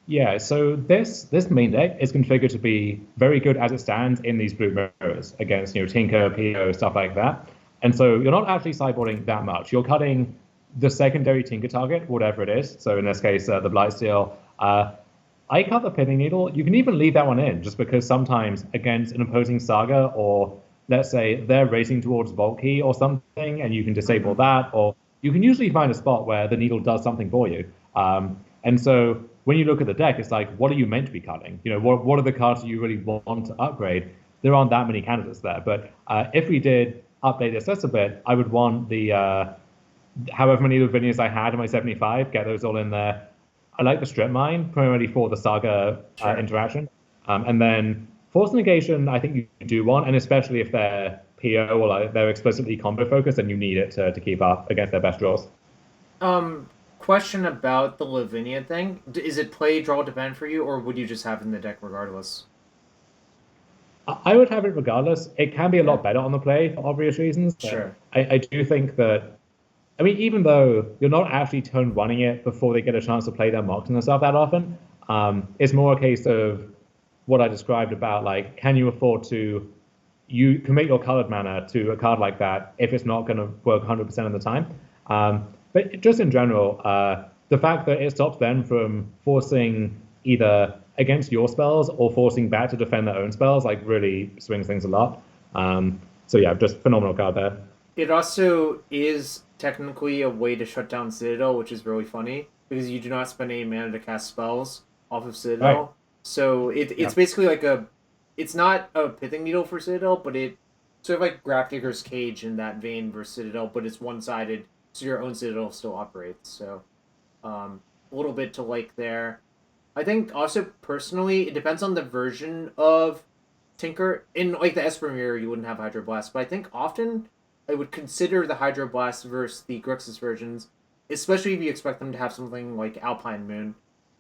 Yeah, so this main deck is configured to be very good as it stands in these blue mirrors against Tinker, PO, stuff like that. And so you're not actually sideboarding that much. You're cutting the secondary Tinker target, whatever it is. So in this case, the Blightsteel. I cut the Pithing Needle. You can even leave that one in, just because sometimes against an opposing Saga, or let's say they're racing towards Vault Key or something, and you can disable that, or you can usually find a spot where the needle does something for you. And so when you look at the deck, it's like, what are you meant to be cutting? What are the cards you really want to upgrade? There aren't that many candidates there. But if we did update this just a bit, I would want the however many Lavinias I had in my 75, get those all in there. I like the Strip Mine, primarily for the Saga interaction. And then Force Negation, I think you do want, and especially if they're PO or like they're explicitly combo focused, and you need it to keep up against their best draws. Question about the Lavinia thing. Is it play, draw, depend for you, or would you just have it in the deck regardless? I would have it regardless. It can be a lot better on the play for obvious reasons. Sure. I do think that, I mean, even though you're not actually turn running it before they get a chance to play their mocks and stuff that often, it's more a case of what I described about, like, can you afford to, you commit your colored mana to a card like that if it's not going to work 100% of the time. But just in general, the fact that it stops them from forcing either against your spells or forcing back to defend their own spells, like, really swings things a lot. So yeah, just phenomenal card there. It also is technically a way to shut down Citadel, which is really funny because you do not spend any mana to cast spells off of Citadel. Right. So it's basically like it's not a Pithing Needle for Citadel, but it sort of like Grafdigger's Cage in that vein versus Citadel, but it's one-sided, so your own Citadel still operates. So a little bit to like there. I think also personally, it depends on the version of Tinker. In like the Esper Mirror, you wouldn't have Hydroblast, but I think often I would consider the Hydroblast versus the Grixis versions, especially if you expect them to have something like Alpine Moon,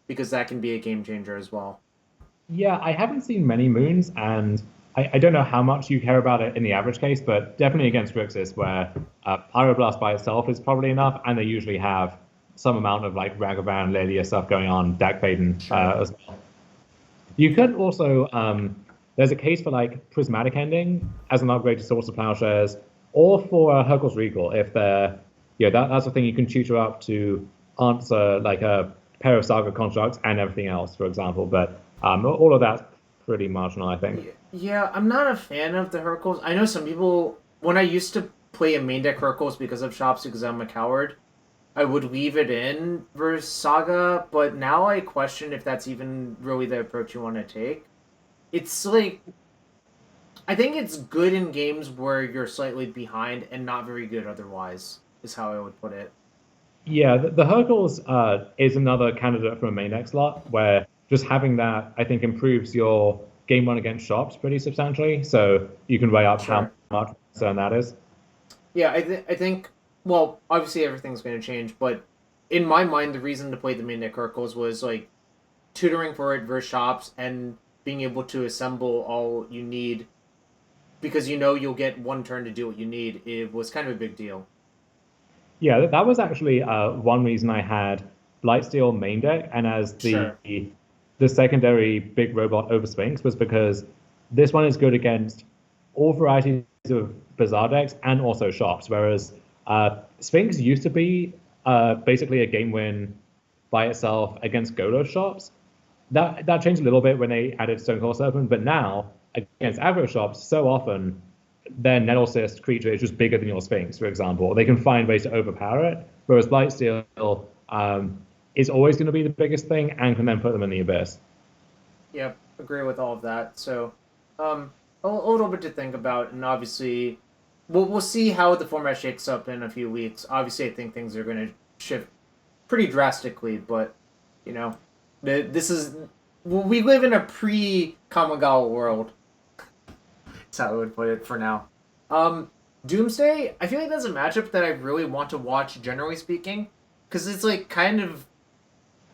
because that can be a game changer as well. Yeah, I haven't seen many moons, and I don't know how much you care about it in the average case, but definitely against Grixis, where Pyroblast by itself is probably enough, and they usually have some amount of like Ragavan, Lilia stuff going on, Dak Faden as well. You could also, there's a case for like Prismatic Ending as an upgrade to Source of Plowshares, or for Hercule's Regal if they're, that's the thing you can tutor up to answer like a pair of Saga constructs and everything else, for example. But all of that's pretty marginal, I think. Yeah, I'm not a fan of the Hercules. I know some people, when I used to play a main deck Hercules because of shops because I'm a coward, I would leave it in versus Saga, but now I question if that's even really the approach you want to take. It's like, I think it's good in games where you're slightly behind and not very good otherwise, is how I would put it. Yeah, the Hercules is another candidate for a main deck slot where just having that, I think, improves your game run against shops pretty substantially. So you can weigh up how Sure. much concern that is. Yeah, I think, well, obviously everything's going to change, but in my mind, the reason to play the main deck Hercules was like tutoring for it versus shops and being able to assemble all you need because you know you'll get one turn to do what you need. It was kind of a big deal. Yeah, that was actually one reason I had Blightsteel main deck, and as Sure. the secondary big robot over Sphinx was because this one is good against all varieties of Bazaar decks and also shops, whereas Sphinx used to be basically a game win by itself against Godo shops. That changed a little bit when they added Stonecoil Serpent, but now against aggro shops, so often their Nettlecyst creature is just bigger than your Sphinx, for example. They can find ways to overpower it, whereas Blightsteel is always going to be the biggest thing and can then put them in the abyss. Yep, agree with all of that. So, a little bit to think about, and obviously, we'll see how the format shakes up in a few weeks. Obviously, I think things are going to shift pretty drastically, but you know, this is we live in a pre Kamigawa world. That's how I would put it for now. Um, Doomsday, I feel like that's a matchup that I really want to watch, generally speaking, because it's like kind of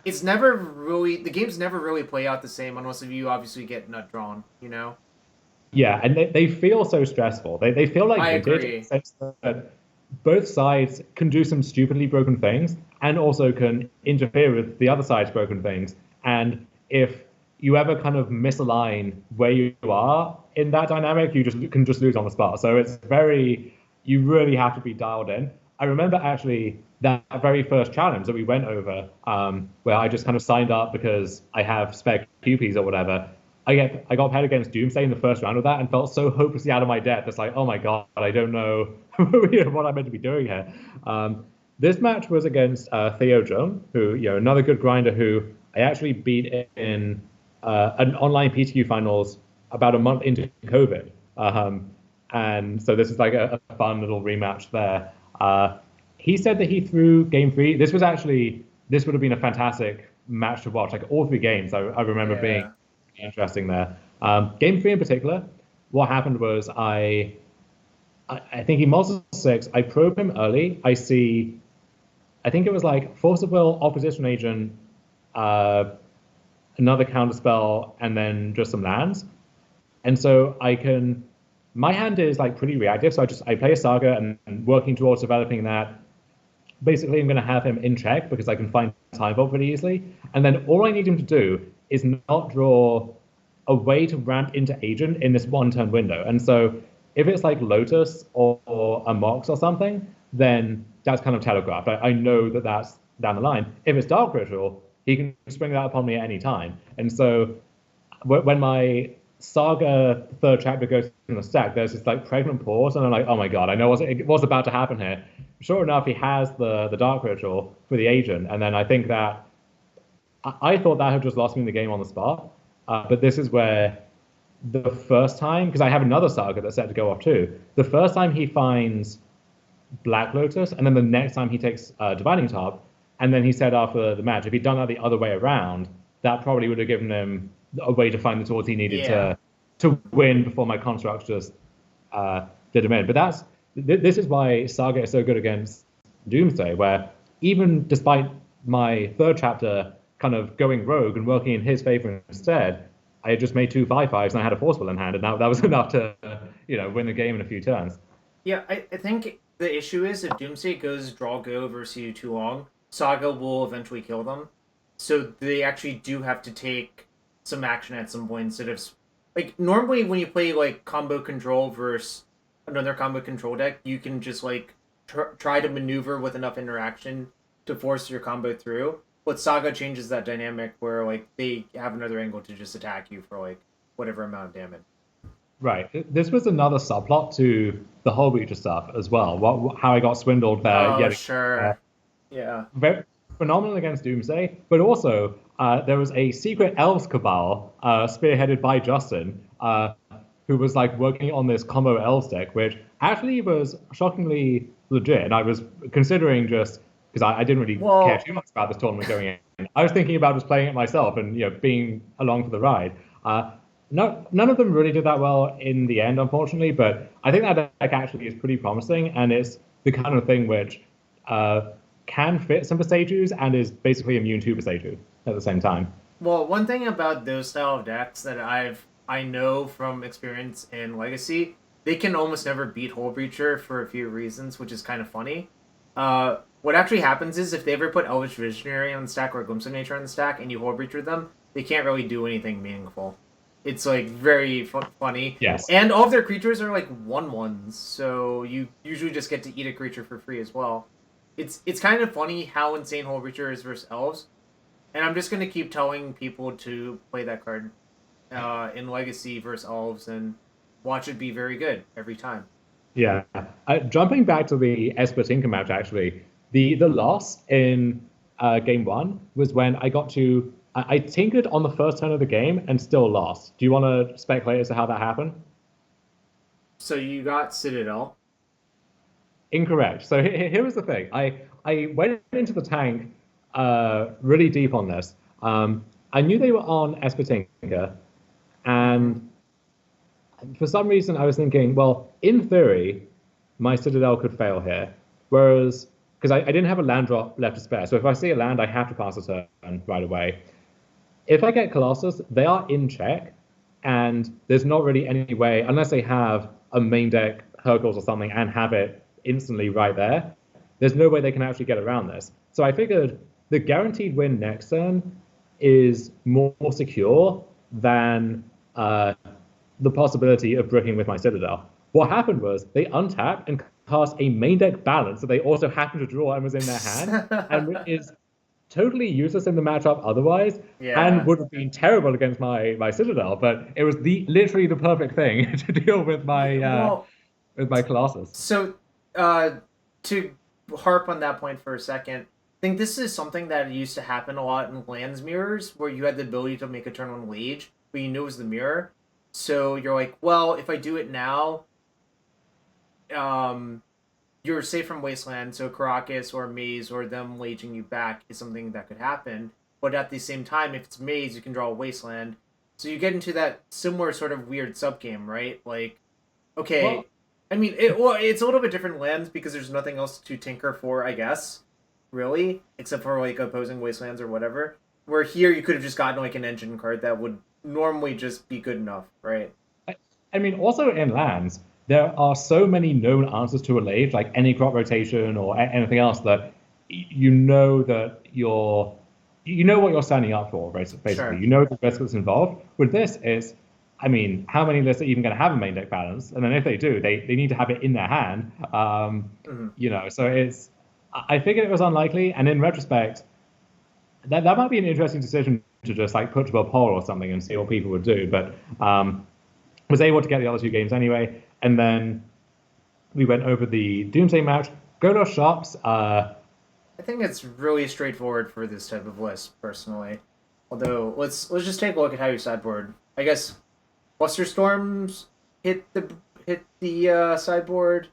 it's never really the games never really play out the same unless if you obviously get nut drawn, you know? Yeah, and they feel so stressful. They feel like I vintage in the agree. sense that both sides can do some stupidly broken things and also can interfere with the other side's broken things. And if you ever kind of misalign where you are in that dynamic, you just can just lose on the spot. So it's very, you really have to be dialed in. I remember actually that very first challenge that we went over, where I just kind of signed up because I have spare QPs or whatever. I got paired against Doomsday in the first round of that and felt so hopelessly out of my depth. It's like, oh my god, I don't know what I'm meant to be doing here. This match was against Theo Jung, who another good grinder who I actually beat in an online PTQ finals about a month into COVID. And so this is like a fun little rematch there. He said that he threw game three. This would have been a fantastic match to watch. Like all three games, I remember being Yeah. interesting there. Game three in particular, what happened was I think he multis six. I probe him early. I think it was like Force of Will, Opposition Agent, uh, another counter spell, and then just some lands. And so my hand is like pretty reactive. So I play a Saga and working towards developing that. Basically, I'm going to have him in check because I can find time vault pretty easily. And then all I need him to do is not draw a way to ramp into agent in this one turn window. And so if it's like Lotus or a Mox or something, then that's kind of telegraphed. I know that that's down the line. If it's Dark Ritual, he can spring that upon me at any time. And so when my Saga third chapter goes in the stack, there's this like pregnant pause, and I'm like, oh my god, I know what's about to happen here. Sure enough, he has the Dark Ritual for the agent, and then I think that I thought that had just lost me the game on the spot. But this is where the first time, because I have another Saga that's set to go off too. The first time he finds Black Lotus, and then the next time he takes Divining Top, and then he said after the match, if he'd done that the other way around, that probably would have given him a way to find the tools he needed Yeah. to win before my constructs just did him in. But this is why Saga is so good against Doomsday, where even despite my third chapter kind of going rogue and working in his favor instead, I had just made 2/5/5s and I had a forceful in hand, and that was enough to win the game in a few turns. Yeah, I think the issue is if Doomsday goes draw go versus you too long, Saga will eventually kill them. So they actually do have to take some action at some point instead of like normally when you play like combo control versus another combo control deck, you can just like try to maneuver with enough interaction to force your combo through. But Saga changes that dynamic where like they have another angle to just attack you for like whatever amount of damage. Right. This was another subplot to the whole Reacher stuff as well. How I got swindled there. Oh Yet sure, yeah. very phenomenal against Doomsday, but also there was a secret elves cabal spearheaded by Justin, who was like working on this combo elves deck, which actually was shockingly legit. And I was considering just because I didn't really care Well, too much about this tournament going in. I was thinking about just playing it myself and being along for the ride. No, none of them really did that well in the end, unfortunately. But I think that deck actually is pretty promising, and it's the kind of thing which uh, can fit some Vesages and is basically immune to Vesages at the same time. well, one thing about those style of decks that I know from experience in Legacy, they can almost never beat Hole Breacher for a few reasons, which is kind of funny. What actually happens is if they ever put Elvish Visionary on the stack or Glimpse of Nature on the stack and you Hole Breacher them, they can't really do anything meaningful. It's like very funny, Yes. and all of their creatures are like 1/1s, so you usually just get to eat a creature for free as well. It's kind of funny how insane Hole Breacher is versus elves, and I'm just gonna keep telling people to play that card in Legacy versus Elves and watch it be very good every time. Yeah. Jumping back to the Esper Tinker match, actually, the loss in game one was when I tinkered on the first turn of the game and still lost. Do you want to speculate as to how that happened? So you got Citadel. Incorrect. So here was the thing. I went into the tank really deep on this. I knew they were on Esper Tinker, Mm-hmm. and for some reason I was thinking, well, in theory, my Citadel could fail here. Whereas, because I didn't have a land drop left to spare, so if I see a land, I have to pass a turn right away. If I get Colossus, they are in check, and there's not really any way, unless they have a main deck Hercules or something and have it instantly right there, there's no way they can actually get around this. So I figured the guaranteed win next turn is more secure than the possibility of bricking with my Citadel. What happened was they untapped and cast a main deck balance that they also happened to draw and was in their hand, and is totally useless in the matchup otherwise, and Yeah. would have been terrible against my Citadel. But it was literally the perfect thing to deal Well, with my Colossus. so uh, to harp on that point for a second, I think this is something that used to happen a lot in lands mirrors, where you had the ability to make a turn on Wage, but you knew it was the mirror. So you're like, well, if I do it now, um, you're safe from Wasteland, so Caracas or Maze or them waging you back is something that could happen. But at the same time, if it's Maze, you can draw a Wasteland. So you get into that similar sort of weird subgame, right? Like, okay, Well, I mean, it's a little bit different lands because there's nothing else to tinker for, I guess, really, except for like opposing Wastelands or whatever. Where here you could have just gotten like an engine card that would normally just be good enough, right? I, I mean, also in lands, there are so many known answers to a lage, like any crop rotation or anything else, that you know that you know what you're signing up for, basically. Sure. You know the risk that's involved. With this, is, I mean, how many lists are even going to have a main deck balance? And then if they do, they need to have it in their hand. Mm-hmm. So I figured it was unlikely, and in retrospect, that might be an interesting decision to just like put to a poll or something and see what people would do. But was able to get the other two games anyway, and then we went over the Doomsday match. Go to shops. I think it's really straightforward for this type of list, personally. Although let's just take a look at how you sideboard. I guess Buster Storms hit the sideboard.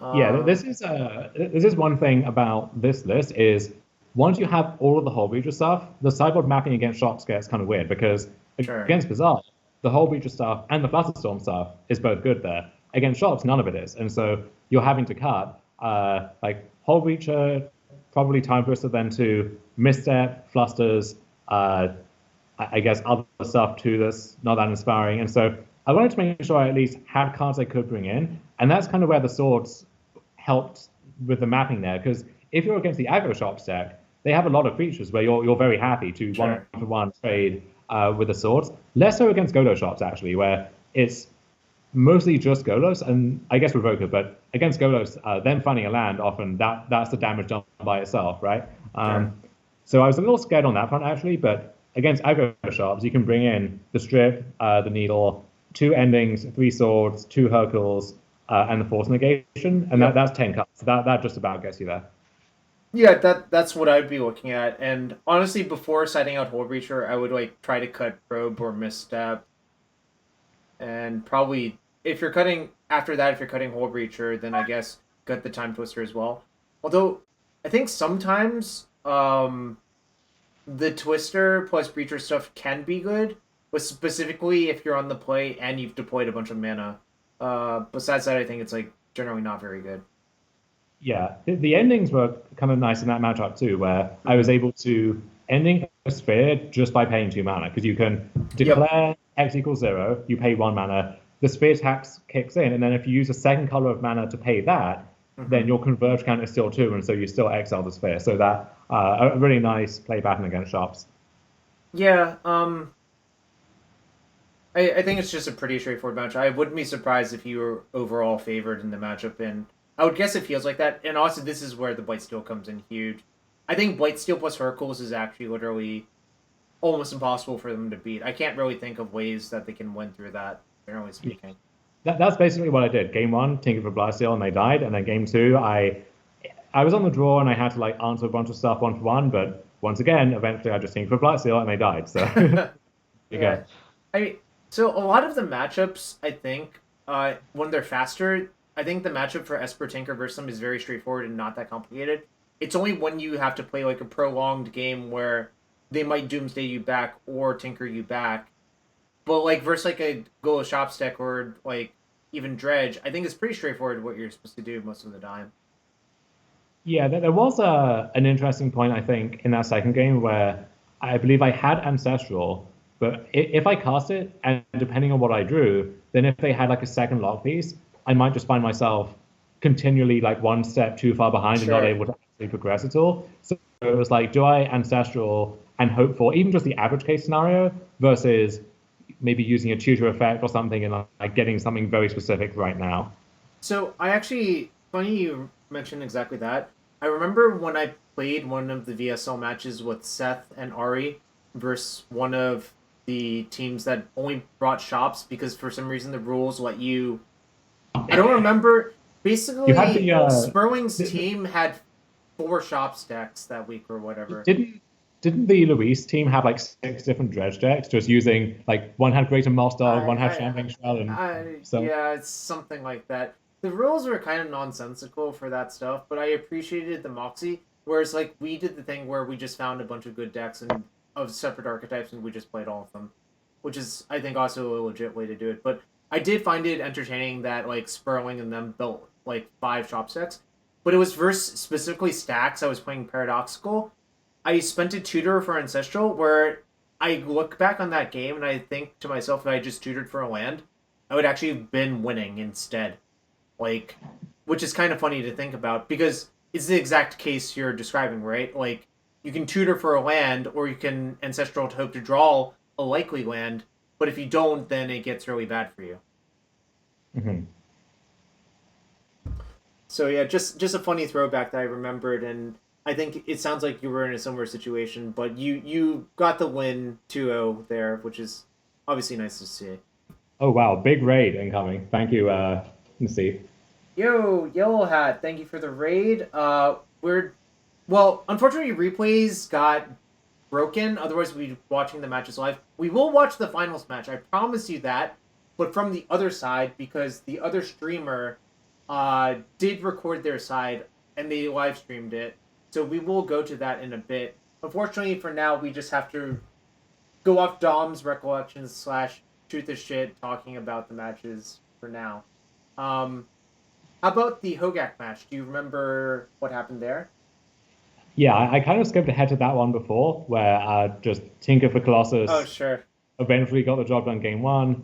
Yeah, Um, this is one thing about this list is once you have all of the whole breacher stuff, the sideboard mapping against shops gets kind of weird because sure. against Bazaar, the whole breacher stuff and the Flusterstorm stuff is both good there. Against shops, none of it is, and so you're having to cut like whole breacher, probably time twister, then to misstep, flusters, I guess other stuff too that's not that inspiring. And so I wanted to make sure I at least had cards I could bring in, and that's kind of where the swords helped with the mapping there. Because if you're against the aggro shop deck, they have a lot of features where you're very happy to Sure. one-to-one trade with the swords. Less so against Godo shops actually, where it's mostly just Golos and I guess Revoker, but against Golos, them finding a land often that's the damage done by itself, right? Sure. So I was a little scared on that front actually, but against aggro shops, you can bring in the strip, the needle, two endings, three swords, two Hercules, and the force negation, and Yep. that's 10 cuts. That just about gets you there. Yeah, that's what I'd be looking at. And honestly, before setting out Hole Breacher, I would like try to cut probe or misstep, and probably if you're cutting after that, if you're cutting Hole Breacher, then I guess cut the Time Twister as well. Although I think sometimes the Twister plus Breacher stuff can be good, but specifically if you're on the play and you've deployed a bunch of mana. Besides that, I think it's like generally not very good. Yeah, the endings were kind of nice in that matchup too, where I was Mm-hmm. able to ending a sphere just by paying 2 mana, because you can Yep. declare X equals 0, you pay 1 mana, the sphere tax kicks in, and then if you use a second color of mana to pay that, Mm-hmm. then your converge count is still 2, and so you still exile the sphere. So that a really nice play pattern against shops. Yeah. I think it's just a pretty straightforward match. I wouldn't be surprised if you were overall favored in the matchup, and I would guess it feels like that. And also, this is where the Blight Steel comes in huge. I think Blight Steel plus Hercules is actually literally almost impossible for them to beat. I can't really think of ways that they can win through that, generally speaking. That's basically what I did. Game one, Tinker for Blasteel, and they died. And then game two, I was on the draw and I had to like answer a bunch of stuff one for one. But once again, eventually I just Tinker for Blasteel and they died. So there you Yeah. go. I mean, so a lot of the matchups, I think, when they're faster, I think the matchup for Esper Tinker versus them is very straightforward and not that complicated. It's only when you have to play like a prolonged game where they might Doomsday you back or Tinker you back. But like versus like a Go Shop deck or like even dredge, I think it's pretty straightforward what you're supposed to do most of the time. Yeah, there was an interesting point, I think, in that second game where I believe I had Ancestral, but if I cast it, and depending on what I drew, then if they had like a second lock piece, I might just find myself continually like one step too far behind and not Sure. able to actually progress at all. So it was like, do I Ancestral and hope for even just the average case scenario versus maybe using a tutor effect or something and like getting something very specific right now? So I actually, funny you mentioned exactly that. I remember when I played one of the VSL matches with Seth and Ari versus one of the teams that only brought shops because for some reason the rules let you. I don't remember. You had Basically, Sperling's team had 4 shops decks that week or whatever. didn't the Luis team have like 6 different dredge decks, just using like one had Greater Moss Dog, one had I, Champagne Shell, and so yeah, it's something like that. The rules were kind of nonsensical for that stuff, but I appreciated the moxie. Whereas, like, we did the thing where we just found a bunch of good decks and of separate archetypes, and we just played all of them, which is, I think, also a legit way to do it. But I did find it entertaining that like Sperling and them built like 5 shop decks, but it was versus specifically stacks. I was playing Paradoxical. I spent a tutor for Ancestral where I look back on that game and I think to myself, if I just tutored for a land, I would actually have been winning instead. Like, which is kind of funny to think about because it's the exact case you're describing, right? Like, you can tutor for a land or you can Ancestral to hope to draw a likely land, but if you don't, then it gets really bad for you. mhm. So yeah, just a funny throwback that I remembered, and I think it sounds like you were in a similar situation, but you got the win 2-0 there, which is obviously nice to see. Oh wow, big raid incoming. Thank you, Nasif. Yo, Yellow Hat, thank you for the raid. We're well, unfortunately, replays got broken. Otherwise, we'd be watching the matches live. We will watch the finals match. I promise you that. But from the other side, because the other streamer did record their side and they live streamed it. So we will go to that in a bit. Unfortunately, for now, we just have to go off Dom's recollections slash truth of shit talking about the matches for now. Um, how about the Hogak match? Do you remember what happened there? Yeah, I kind of skipped ahead to that one before, where just Tinker for Oh, Colossus sure. eventually got the job done game one.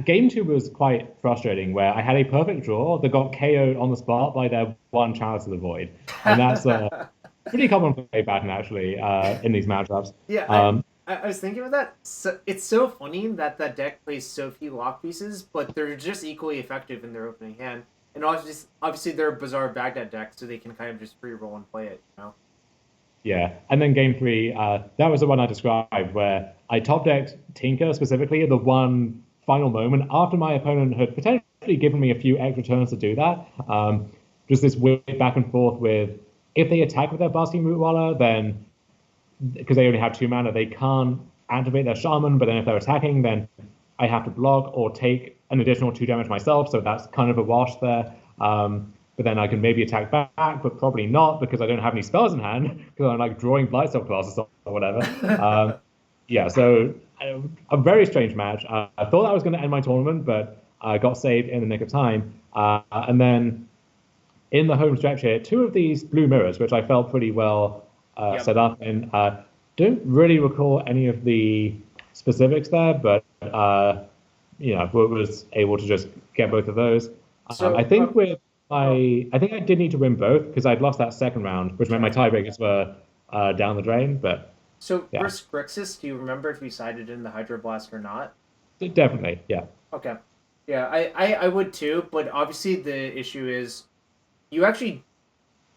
Game two was quite frustrating, where I had a perfect draw that got KO'd on the spot by their one Chalice of the Void, and that's a pretty common play pattern actually in these matchups. Yeah, Um, I was thinking of that. So, it's so funny that that deck plays so few lock pieces, but they're just equally effective in their opening hand. And obviously they're a bizarre Baghdad deck, so they can kind of just free roll and play it. You know. Yeah, and then game three, that was the one I described where I top decked Tinker specifically at the one final moment after my opponent had potentially given me a few extra turns to do that. Just this weird back and forth with if they attack with their Basking Rootwaller, then because they only have 2 mana, they can't activate their Shaman, but then if they're attacking, then I have to block or take an additional 2 damage myself, so that's kind of a wash there. But then I can maybe attack back, but probably not because I don't have any spells in hand because I'm like drawing Blightsteel Colossus or whatever. Yeah, so a very strange match. I thought that was going to end my tournament, but I got saved in the nick of time. And then in the home stretch here, 2 of these blue mirrors, which I felt pretty well Yep. set up in. Don't really recall any of the specifics there, but was able to just get both of those. I So, think with oh, I think I did need to win both because I'd lost that second round, which meant my sure. tiebreakers were down the drain. But So yeah, versus Grixis, do you remember if you sided in the Hydroblast or not? definitely, yeah. Okay. Yeah, I would too, but obviously the issue is you actually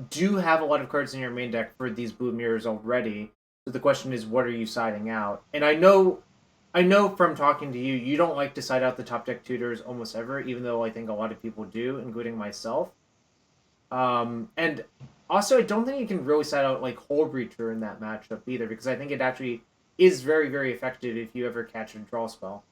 do have a lot of cards in your main deck for these blue mirrors already. So the question is, what are you siding out? And I know from talking to you, you don't like to side out the top deck tutors almost ever, even though I think a lot of people do, including myself. And also, I don't think you can really side out like Hole Breacher in that matchup either, because I think it actually is very, very effective if you ever catch a draw spell.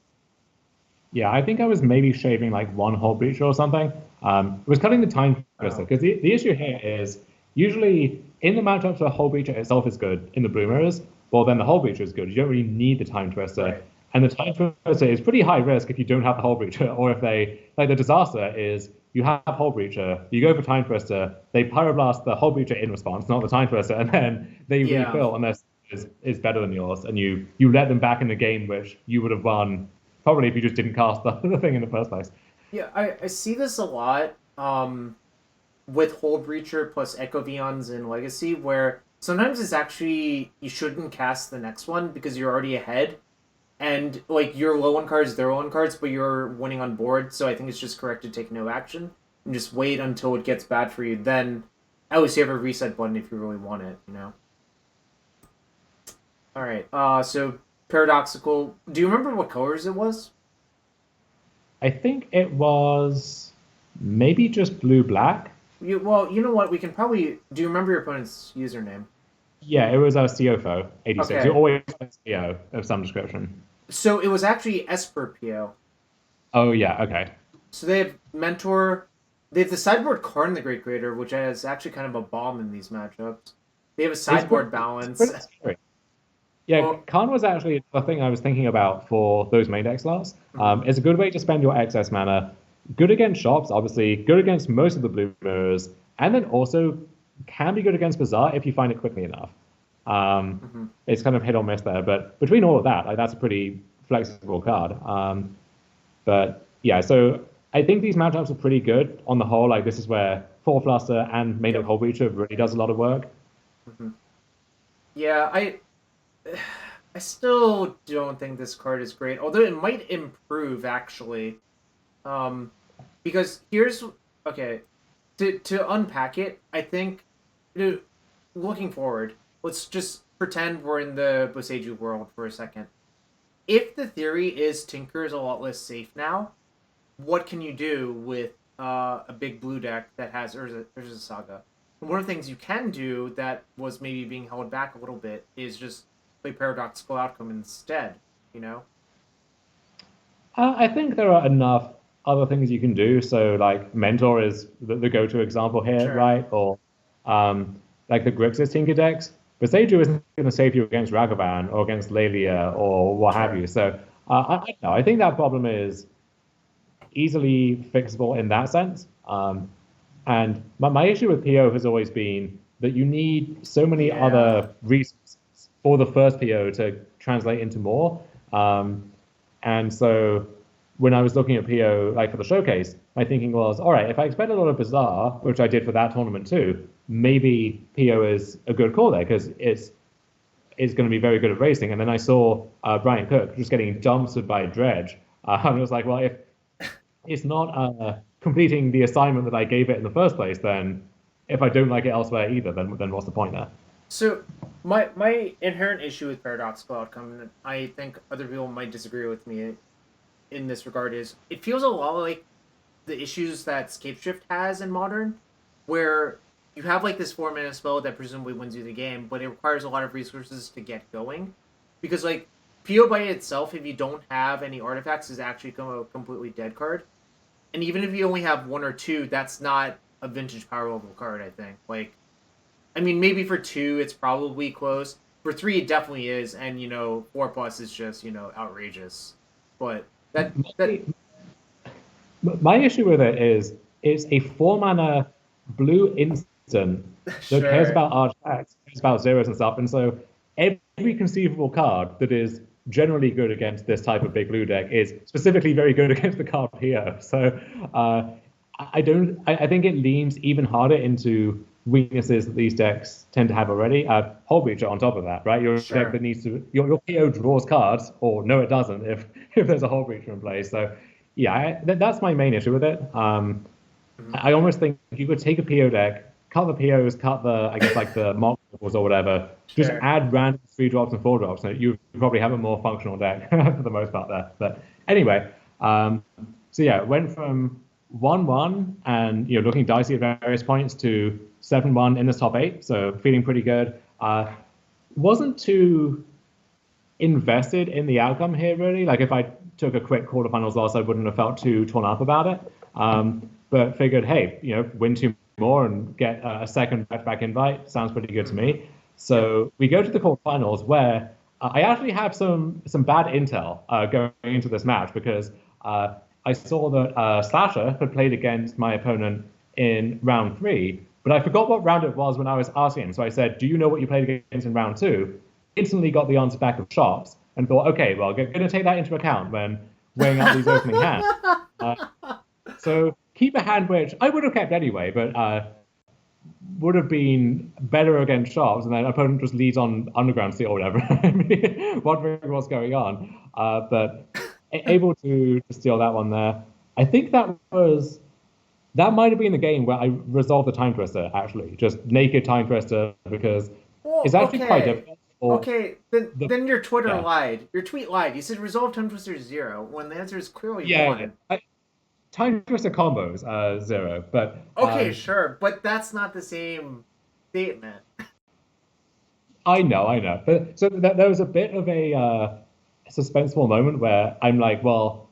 Yeah, I think I was maybe shaving like one whole breach or something. It was cutting the time twister Oh, because the issue here is usually in the matchups where whole breacher itself is good in the blue mirrors, well then the whole breacher is good. You don't really need the time twister. right. And the time twister is pretty high risk if you don't have the Hull Breacher, or if they like the disaster is you have Hull Breacher, you go for time twister, they pyroblast the Hull Breacher in response, not the time twister, and then they Yeah. refill unless is better than yours, and you let them back in the game, which you would have won probably if you just didn't cast the thing in the first place. Yeah, I see this a lot with Hull Breacher plus Echo Vions in Legacy, where sometimes it's actually you shouldn't cast the next one because you're already ahead, and like you're low on cards, they're low on cards, but you're winning on board. So I think it's just correct to take no action and just wait until it gets bad for you. Then at least you have a reset button if you really want it, you know. All right. So paradoxical. Do you remember what colors it was? I think it was maybe just blue black. Well, you know what? We can probably. Do you remember your opponent's username? Yeah, it was a COFO 86. You Okay. always have a CO of some description. So it was actually Esper PO. Oh yeah, okay. So they have Mentor. They have the sideboard Karn the Great Creator, which is actually kind of a bomb in these matchups. They have a sideboard It's balance. pretty scary. Yeah, Well, Khan was actually the thing I was thinking about for those main deck slots. mhm, It's a good way to spend your excess mana. Good against shops, obviously. Good against most of the blue mirrors, and then also can be good against Bazaar if you find it quickly enough. mhm. It's kind of hit or miss there, but between all of that, like that's a pretty flexible card. But yeah, so I think these matchups are pretty good on the whole. Like this is where Four Fluster and main deck Yep. Hull Breacher really does a lot of work. Mhm. Yeah, I still don't think this card is great, although it might improve actually. Um, because here's okay to unpack it. I think you looking forward, let's just pretend we're in the Boseiju world for a second. If the theory is Tinker is a lot less safe now, what can you do with a big blue deck that has Urza Saga? And one of the things you can do that was maybe being held back a little bit is just play Paradoxical Outcome instead, you know? I think there are enough other things you can do. So, like, Mentor is the go-to example here, Sure. right? Or like the Grixis Tinker decks. But Seiju isn't going to save you against Ragavan or against Lelia or what have Sure. you. So, I don't know. I think that problem is easily fixable in that sense. And my issue with PO has always been that you need so many Yeah. other resources for the first PO to translate into more. Um, and so when I was looking at PO like for the showcase, my thinking was, all right, if I expect a lot of Bazaar, which I did for that tournament too, maybe PO is a good call there because it's going to be very good at racing. And then I saw Brian Cook just getting dumpstered by Dredge. And I was like, well, if it's not completing the assignment that I gave it in the first place, then if I don't like it elsewhere either, then what's the point there? So my inherent issue with Paradoxical Outcome, and I think other people might disagree with me in this regard, is it feels a lot like the issues that Scapeshift has in Modern, where you have like this 4 minute spell that presumably wins you the game, but it requires a lot of resources to get going. Because like PO by itself, if you don't have any artifacts, is actually a completely dead card. And even if you only have one or two, that's not a vintage power level card, I think. Like I mean maybe for two it's probably close. For three it definitely is, and you know, 4+ is just, you know, outrageous. But that My, my issue with it is it's a 4 mana blue instant that cares sure. about artifacts, cares about zeros and stuff. And so every conceivable card that is generally good against this type of big blue deck is specifically very good against the card here. So uh, I don't. I think it leans even harder into weaknesses that these decks tend to have already. Hull Breacher on top of that, right? You're a deck Sure. that needs to your PO draws cards, or no, it doesn't if if there's a Hull Breacher in place. So yeah, that's my main issue with it. Mhm. I almost think you could take a PO deck, cut the POs, cut the I guess like the mock or whatever, just Sure. add random 3 drops and 4 drops, and you probably have a more functional deck for the most part there. But anyway, so yeah, it went from 1-1 and looking dicey at various points to 7-1 in the top eight, so feeling pretty good. Wasn't too invested in the outcome here, really. Like if I took a quick quarterfinals loss, I wouldn't have felt too torn up about it. But figured, hey, win two more and get a second back-to-back invite sounds pretty good to Hmm. me. Yep. So we go to the quarterfinals where I actually have some bad intel going into this match because I saw that Slasher had played against my opponent in round 3, but I forgot what round it was when I was asking him. So I said, "Do you know what you played against in round 2?" Instantly got the answer back of shops and thought, "Okay, well, going to take that into account when weighing out these opening hands." Uh, so keep a hand which I would have kept anyway, but would have been better against sharps, and then opponent just leads on underground steel or whatever, wondering what's going on. But able to steal that one there. I think that might have been the game where I resolved the time twister, actually, just naked time twister, because Well, it's actually quite okay. difficult for Okay, then your Twitter yeah. lied. Your tweet lied. You said resolve time twister 0 when the answer is clearly Yeah, 1. time twister combos 0, but Okay, sure, but that's not the same statement. I know. But so there was a bit of a suspenseful moment where I'm like, well,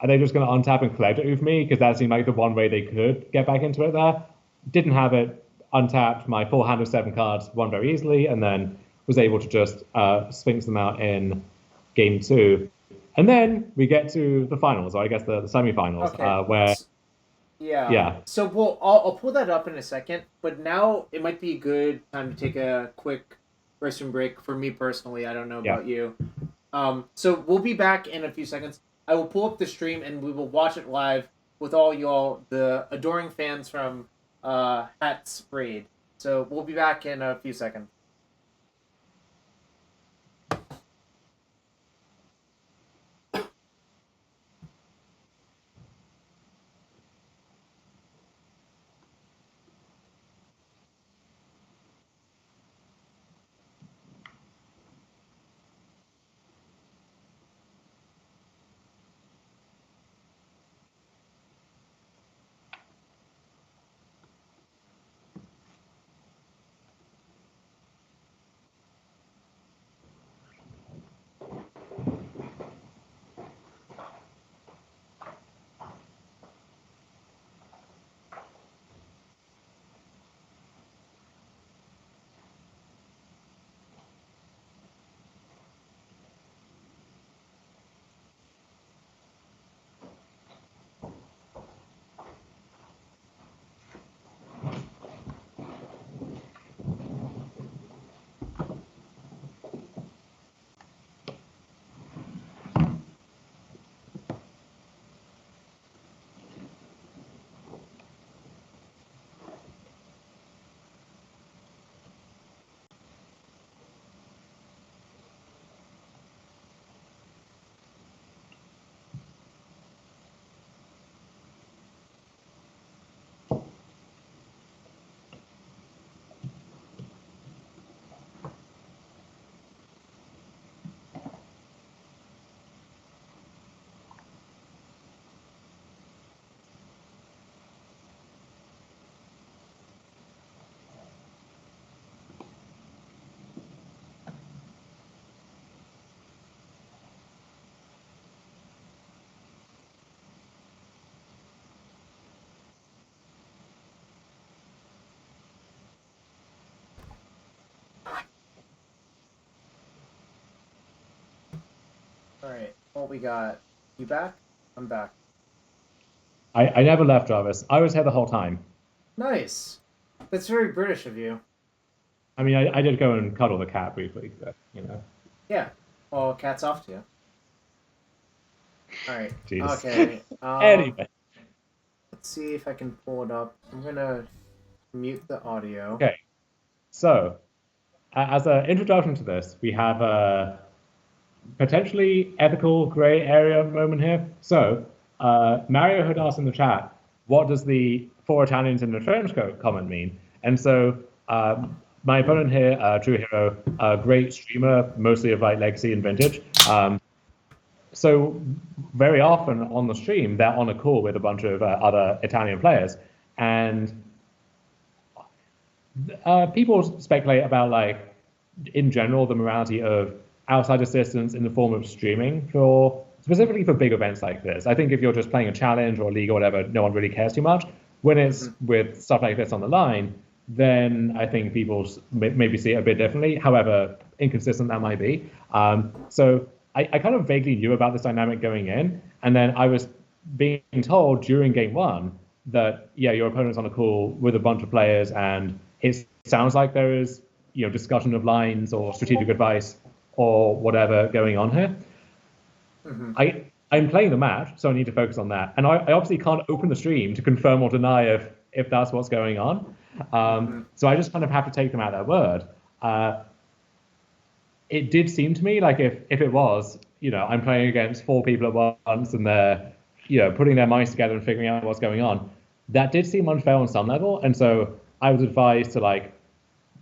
are they just going to untap and collect it with me? Because that seemed like the one way they could get back into it there. Didn't have it, untapped my full hand of 7 cards, won very easily, and then was able to just sphinx them out in game 2. And then we get to the finals, or I guess the semifinals, Okay. where, Yeah. yeah, So I'll pull that up in a second, but now it might be a good time to take a quick restroom break for me personally. I don't know yeah. about you. So we'll be back in a few seconds. I will pull up the stream and we will watch it live with all y'all, the adoring fans from Hats Raid. So we'll be back in a few seconds. All right. What we got? You back? I'm back. I never left Jarvis. I was here the whole time. Nice. That's very British of you. I mean, I did go and cuddle the cat briefly, but, you know. Yeah. Well, cat's off to you. All right. Jeez. Okay. Anyway. Let's see if I can pull it up. I'm gonna mute the audio. Okay. So, as an introduction to this, we have a potentially ethical gray area moment here. So, Mario had asked in the chat, what does the 4 Italians in the trench coat comment mean? And so, my opponent here, True Hero, a great streamer, mostly of like Legacy and Vintage. So very often on the stream, they're on a call with a bunch of other Italian players, and people speculate about, like, in general, the morality of outside assistance in the form of streaming for specifically for big events like this. I think if you're just playing a challenge or a league or whatever, no one really cares too much. When it's with stuff like this on the line, then I think people maybe see it a bit differently, however inconsistent that might be. So I kind of vaguely knew about this dynamic going in, and then I was being told during game one that, yeah, your opponent's on a call with a bunch of players, and it sounds like there is, discussion of lines or strategic advice or whatever going on here. Mm-hmm. I'm playing the match, so I need to focus on that. And I obviously can't open the stream to confirm or deny if that's what's going on. So I just kind of have to take them at their word. It did seem to me like if it was, I'm playing against 4 people at once and they're, putting their minds together and figuring out what's going on, that did seem unfair on some level. And so I was advised to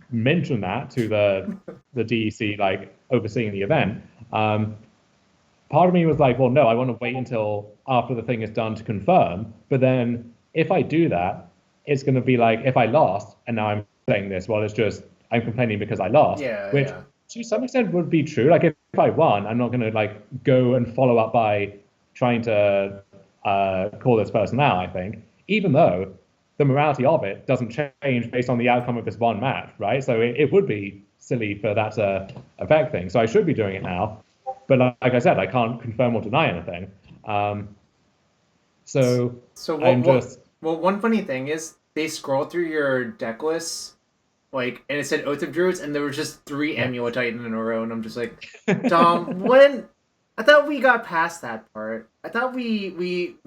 mention that to the DEC overseeing the event. Part of me was like, well, no, I want to wait until after the thing is done to confirm. But then if I do that, it's going to be like, if I lost and now I'm saying this, well, it's just I'm complaining because I lost, which to some extent would be true. Like if I won, I'm not going to go and follow up by trying to call this person out, I think, even though the morality of it doesn't change based on the outcome of this one match, right? So it would be silly for that to affect things. So I should be doing it now. But like I said, I can't confirm or deny anything. Well, one funny thing is they scrolled through your deck list, and it said Oath of Druids, and there was just 3 Amulet Titan in a row, and I'm just like, Tom, I thought we got past that part. I thought we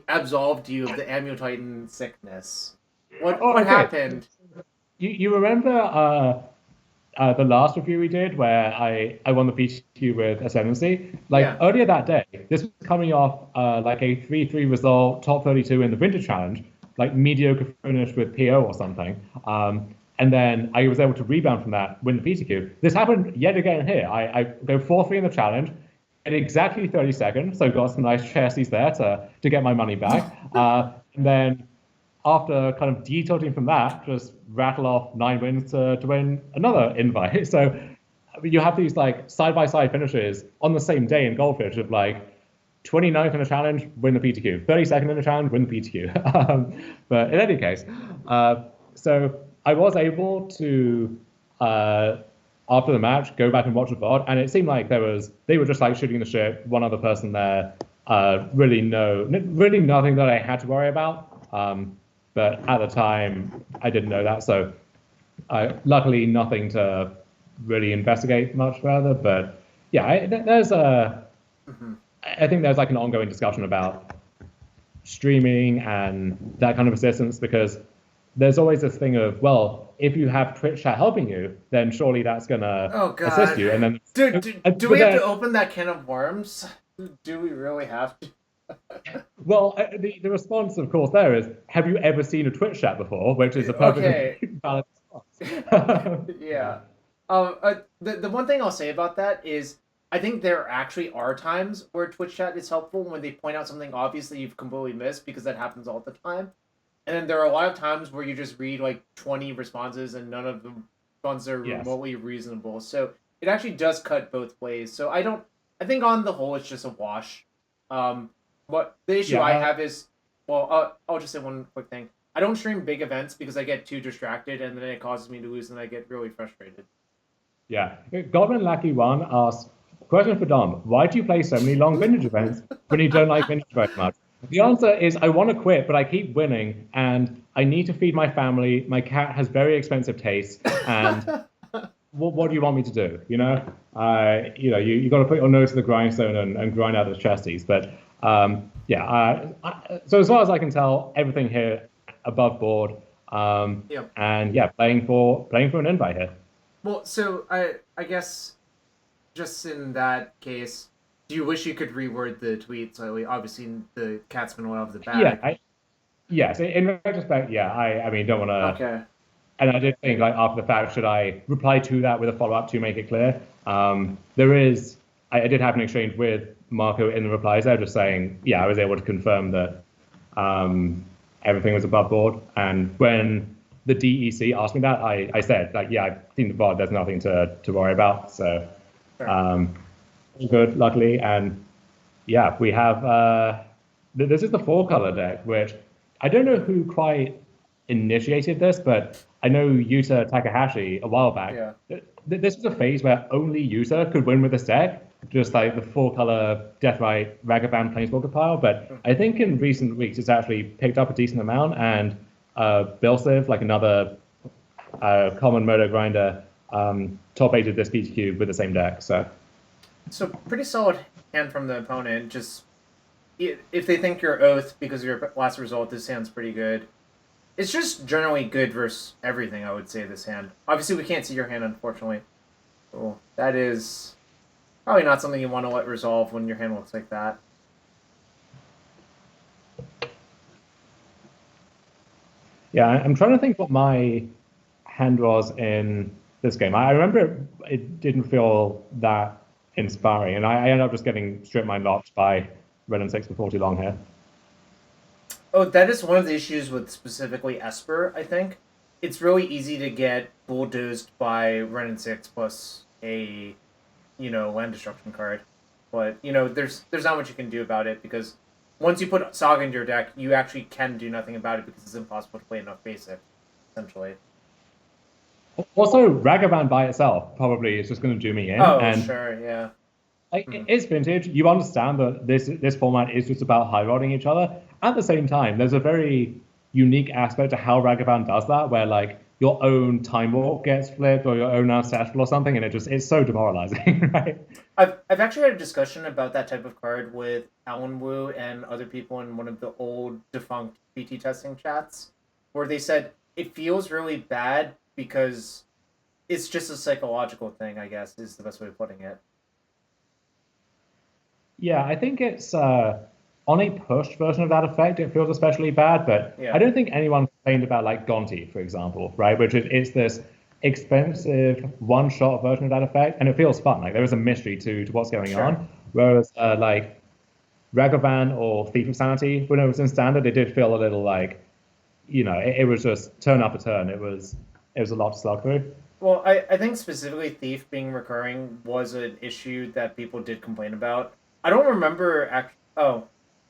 absolved you of the Amulet Titan sickness. What happened? You remember the last review we did where I won the PTQ with Ascendancy? Earlier that day, this was coming off a 3-3 result, top 32 in the Vintage Challenge, mediocre finish with PO or something. And then I was able to rebound from that, win the PTQ. This happened yet again here. I go 4-3 in the challenge in exactly 30 seconds, so got some nice chassis there to get my money back. And then after kind of detilting from that, just rattle off 9 wins to win another invite. So you have these side-by-side finishes on the same day in Goldfish of 29th in the challenge, win the PTQ. 32nd in the challenge, win the PTQ. But in any case, so I was able to, after the match, go back and watch the VOD, and it seemed like they were just shooting the shit, one other person there, really nothing that I had to worry about. But at the time, I didn't know that, so luckily nothing to really investigate much further. But yeah, I think there's an ongoing discussion about streaming and that kind of assistance, because there's always this thing of, well, if you have Twitch chat helping you, then surely that's gonna assist you. And then do we have to open that can of worms? Do we really have to? Well, the response, of course, there is, have you ever seen a Twitch chat before? Which is a perfectly valid response. Yeah. The one thing I'll say about that is I think there actually are times where Twitch chat is helpful when they point out something obvious that you've completely missed, because that happens all the time. And then there are a lot of times where you just read 20 responses and none of the responses are remotely reasonable. So it actually does cut both ways. So I think on the whole it's just a wash. What the issue I have is, well, I'll just say one quick thing. I don't stream big events because I get too distracted and then it causes me to lose and I get really frustrated. Yeah. Goblin Lucky One asks, question for Dom, why do you play so many long vintage events when you don't like vintage very much? The answer is I want to quit, but I keep winning, and I need to feed my family. My cat has very expensive tastes, and what do you want me to do? You got to put your nose to the grindstone and grind out those chassis. But so as far as I can tell, everything here above board. And playing for an invite here. Well, so I guess just in that case, do you wish you could reword the tweet slightly? Obviously, the cat's been well off the bag. Yes. In retrospect, I mean, don't want to. Okay. And I did think, after the fact, should I reply to that with a follow-up to make it clear? I did have an exchange with Marco in the replies there, just saying, I was able to confirm that everything was above board. And when the DEC asked me that, I said, I've seen the VOD, there's nothing to worry about. So. Sure. Good, luckily, and we have this is the 4-color deck, which I don't know who quite initiated this, but I know Yuta Takahashi a while back. Yeah. This was a phase where only Yuta could win with this deck, just like the full color Deathrite Ragavan Planeswalker pile. But I think in recent weeks it's actually picked up a decent amount, and Bilsiv, like another common Moto grinder, top 8 this BTQ with the same deck. So pretty solid hand from the opponent. Just if they think you're Oath because of your last result, this hand's pretty good. It's just generally good versus everything, I would say, this hand. Obviously, we can't see your hand, unfortunately. So that is probably not something you want to let resolve when your hand looks like that. Yeah, I'm trying to think what my hand was in this game. I remember it didn't feel that inspiring, and I ended up just getting strip mine locked by Red and 6 before too long here. Oh, that is one of the issues with specifically Esper, I think. It's really easy to get bulldozed by Ren and 6 plus a, land destruction card. But, there's not much you can do about it because once you put Saga into your deck, you actually can do nothing about it because it's impossible to play enough basic, essentially. Also, Ragavan by itself probably is just going to do me in. Oh, and sure, yeah. It's Vintage. You understand that this format is just about high-rodding each other. At the same time, there's a very unique aspect to how Ragavan does that, where like your own Time Warp gets flipped or your own Ancestral or something, and it's so demoralizing, right? I've actually had a discussion about that type of card with Alan Wu and other people in one of the old defunct PT testing chats, where they said it feels really bad because it's just a psychological thing, I guess, is the best way of putting it. Yeah, I think it's on a pushed version of that effect, it feels especially bad, but Yeah. I don't think anyone complained about like Gonti, for example, right? Which is this expensive one-shot version of that effect, and it feels fun. Like there is a mystery to what's going on. Whereas like Ragavan or Thief of Sanity, when it was in standard, it did feel a little like, it was just turn after turn. It was a lot to slug through. Well, I think specifically Thief being recurring was an issue that people did complain about. I don't remember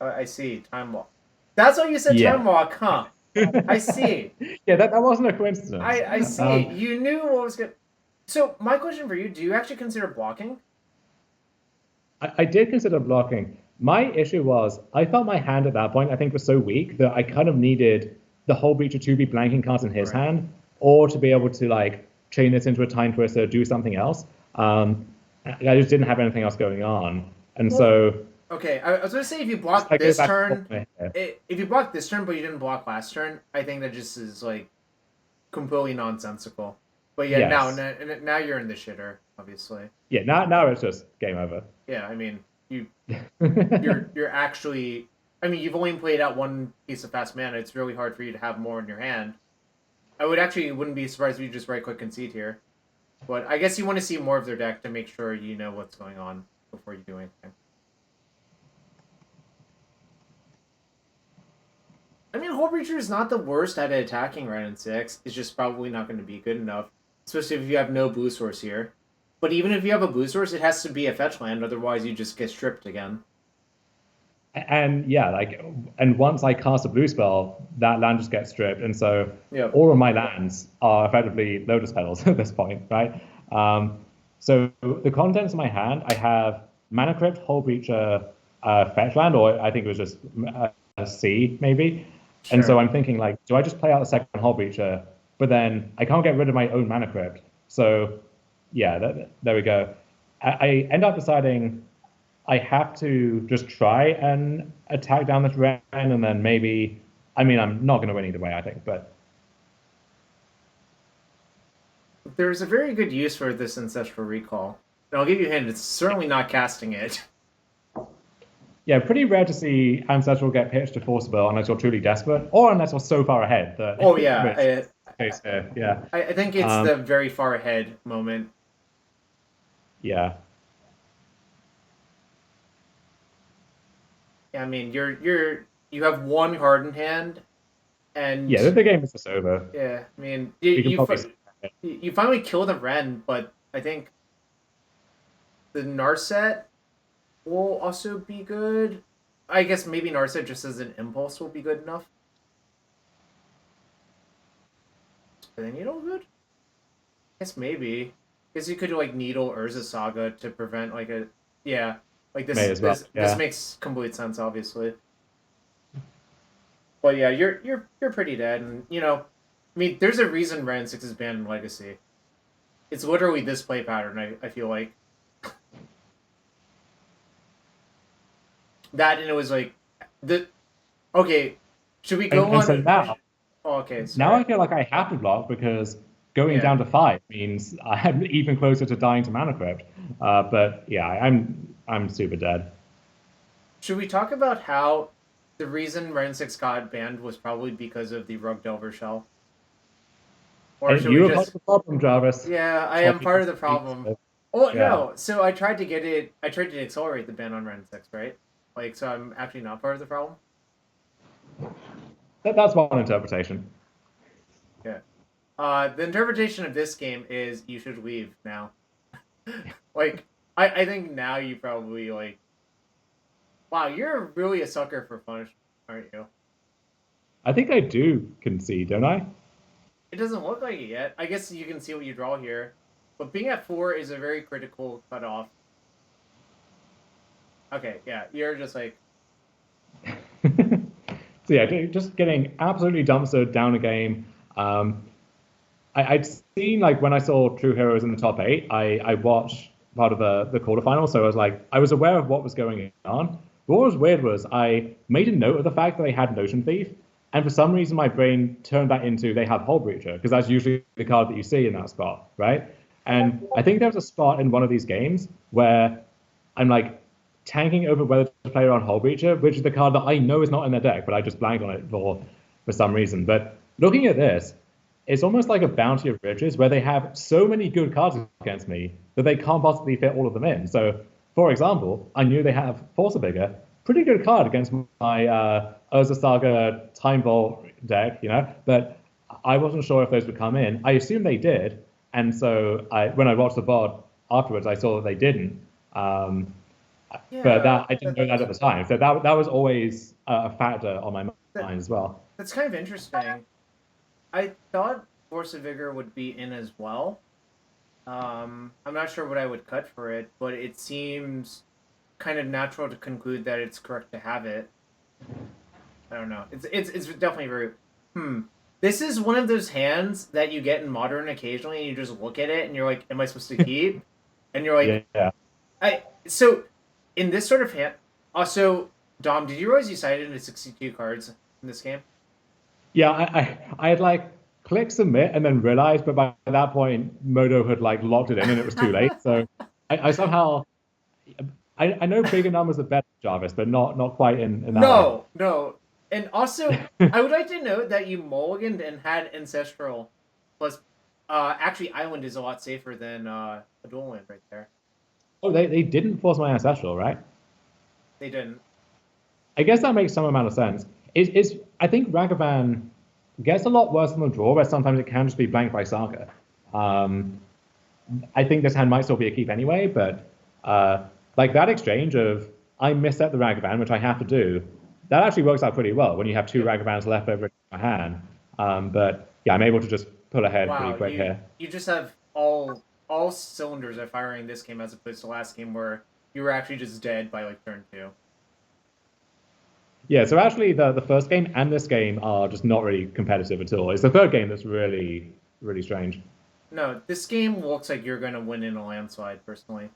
I see. Time Walk. That's what you said, Yeah. Time Walk, huh? I see. Yeah, that wasn't a coincidence. I see. You knew what was good. So my question for you, do you actually consider blocking? I did consider blocking. My issue was I felt my hand at that point, I think, was so weak that I kind of needed the whole Breacher to be blanking cards in his hand, or to be able to like chain this into a Time Twister, do something else. I just didn't have anything else going on. And so okay, I was gonna say if you block this turn, if you block this turn but you didn't block last turn, I think that just is like completely nonsensical. But yeah, yes. now you're in the shitter, obviously. Yeah, now it's just game over. Yeah, I mean you're actually, I mean you've only played out one piece of fast mana. It's really hard for you to have more in your hand. I wouldn't be surprised if you just right click concede here, but I guess you want to see more of their deck to make sure you know what's going on before you do anything. I mean, Hullbreacher is not the worst at attacking Ren and 6. It's just probably not going to be good enough, especially if you have no blue source here. But even if you have a blue source, it has to be a fetch land, otherwise you just get stripped again. And yeah, and once I cast a blue spell, that land just gets stripped, and so all of my lands are effectively Lotus Petals at this point, right? So the contents of my hand, I have Mana Crypt, Hullbreacher, fetch land, or I think it was just a C maybe. Sure. And so I'm thinking like, do I just play out the second Hullbreacher, but then I can't get rid of my own Mana Crypt? So yeah, there we go. I end up deciding I have to just try and attack down this Ren, and then maybe, I mean, I'm not going to win either way, I think, but. There's a very good use for this Ancestral Recall. And I'll give you a hint, it's certainly not casting it. Yeah, pretty rare to see Ancestral get pitched to Force Spell unless you're truly desperate, or unless you're so far ahead that. Oh, yeah. Yeah. I think it's the very far ahead moment. Yeah. I mean, you have one card in hand, and yeah, the game is just over. Yeah, I mean, you finally kill the Ren, but I think the Narset will also be good. I guess maybe Narset just as an impulse will be good enough. Are they needle good? I guess maybe. Guess you could like needle Urza Saga to prevent like a yeah. Like May as well. this Yeah. makes complete sense, obviously. But yeah, you're pretty dead, and I mean, there's a reason Ren 6 is banned in Legacy. It's literally this play pattern. I feel like that, and it was like the okay. Should we go And on? so now, Oh, okay, now I sorry. feel like I have to block because going Yeah. down to 5 means I'm even closer to dying to Mana Crypt. But yeah, I'm super dead. Should we talk about how the reason Ren 6 got banned was probably because of the Rug Delver shell? Or And should we you were part of just the problem, Jarvis. yeah, I am Talking part of the weeks. problem. Oh Yeah, no, so I tried to get it. I tried to accelerate the ban on Ren 6, right? Like, so I'm actually not part of the problem. that's one interpretation. Yeah. The interpretation of this game is you should leave now. Like, I think now you probably like. Wow, you're really a sucker for punishment, aren't you? I think I do concede, don't I? It doesn't look like it yet. I guess you can see what you draw here, but being at 4 is a very critical cutoff. Okay, yeah, you're just like So yeah, just getting absolutely dumpstered down a game. Um, I'd seen like when I saw True Heroes in the top 8, I watched part of the quarterfinals, so I was like I was aware of what was going on. But what was weird was I made a note of the fact that they had Notion Thief, and for some reason my brain turned that into they have Hull Breacher because that's usually the card that you see in that spot, right? And I think there was a spot in one of these games where I'm like tanking over whether to play around Hull Breacher, which is the card that I know is not in their deck, but I just blanked on it for some reason. But looking at this, it's almost like a bounty of riches where they have so many good cards against me that they can't possibly fit all of them in. So, for example, I knew they have Force Bigger, pretty good card against my Urza Saga Time Vault deck, but I wasn't sure if those would come in. I assumed they did, and so when I watched the VOD afterwards, I saw that they didn't. But yeah. that I didn't know that at the time, so that was always a factor on my mind as well. That's kind of interesting. I thought Force of Vigor would be in as well. I'm not sure what I would cut for it, but it seems kind of natural to conclude that it's correct to have it. I don't know. It's definitely very. This is one of those hands that you get in Modern occasionally, and you just look at it and you're like, "Am I supposed to keep?" And you're like, Yeah. So in this sort of hand. Also, Dom, did you realize you sided into 62 cards in this game? Yeah, I had like click submit and then realized, but by that point, Modo had like locked it in and it was too late. So I somehow I know bigger numbers are better, Jarvis, but not quite in that way. No. And also, I would like to note that you mulliganed and had Ancestral plus. Actually, Island is a lot safer than a dual land right there. Oh, they didn't force my ancestral, right? They didn't. I guess that makes some amount of sense. Is I think Ragavan gets a lot worse on the draw, where sometimes it can just be blanked by Saga. Um, I think this hand might still be a keep anyway, but like that exchange of I misset the Ragavan, which I have to do, that actually works out pretty well when you have two Ragavans left over in your hand. But yeah, I'm able to just pull ahead pretty Wow, quick here. you just have all cylinders are firing this game as opposed to last game where you were actually just dead by like turn 2. Yeah, so actually the first game and this game are just not really competitive at all. It's the third game that's really, really strange. No, this game looks like you're going to win in a landslide, personally.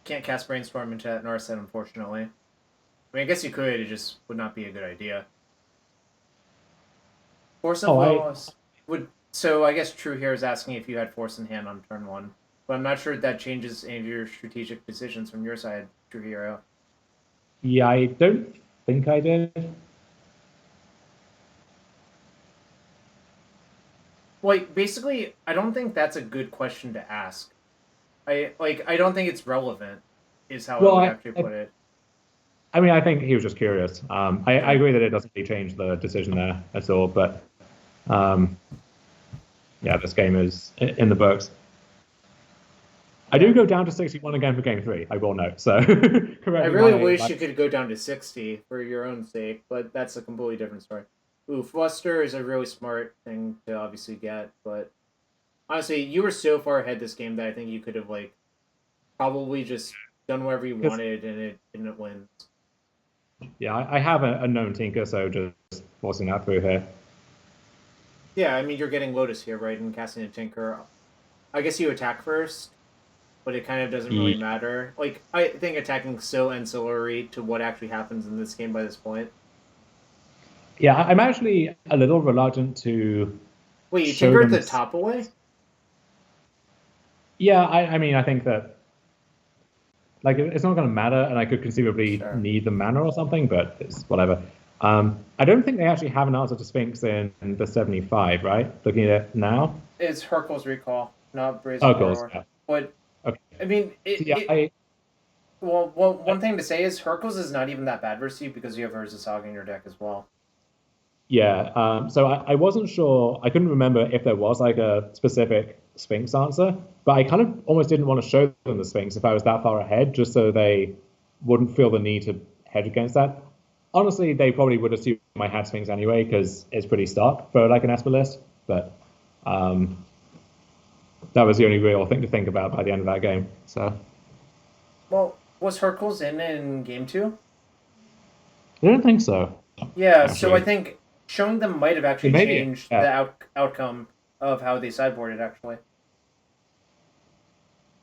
Can't cast Brainstorm into that Narset, unfortunately. I mean, I guess you could, it just would not be a good idea. Force of Loss would... So I guess True here is asking if you had Force in hand on turn 1. But I'm not sure that changes any of your strategic decisions from your side, True Hero. Yeah, I don't think I did. Like, basically, I don't think that's a good question to ask. I don't think it's relevant, is how I would actually put it. I mean, I think he was just curious. I agree that it doesn't really change the decision there at all, but yeah, this game is in the books. I do go down to 61 again for game 3, I will note. So I really wish you could go down to 60 for your own sake, but that's a completely different story. Ooh, Fluster is a really smart thing to obviously get, but honestly, you were so far ahead this game that I think you could have like probably just done whatever you wanted and it didn't win. Yeah, I have a known Tinker, so just forcing that through here. Yeah, I mean you're getting Lotus here, right? And casting a Tinker. I guess you attack first, but it kind of doesn't really matter. Like I think attacking so ancillary to what actually happens in this game by this point. Yeah, I'm actually a little reluctant to. Wait, you tinkered the top away? Yeah, I mean, I think that like it's not going to matter, and I could conceivably need the mana or something, but it's whatever. I don't think they actually have an answer to Sphinx in the 75, right? Looking at it now. It's Hurkyl's Recall, not Brazen Warlord. Yeah. But okay. I mean, one thing to say is Hurkyl's is not even that bad versus you because you have Urza Saga in your deck as well. Yeah, so I wasn't sure. I couldn't remember if there was like a specific Sphinx answer, but I kind of almost didn't want to show them the Sphinx if I was that far ahead, just so they wouldn't feel the need to hedge against that. Honestly, they probably would assume I had Sphinx anyway because it's pretty stock for like an Esper list, but that was the only real thing to think about by the end of that game. So, well, was Hurkyl's in game 2? I don't think so. Yeah, actually. So I think showing them might have actually changed the outcome of how they sideboarded, actually.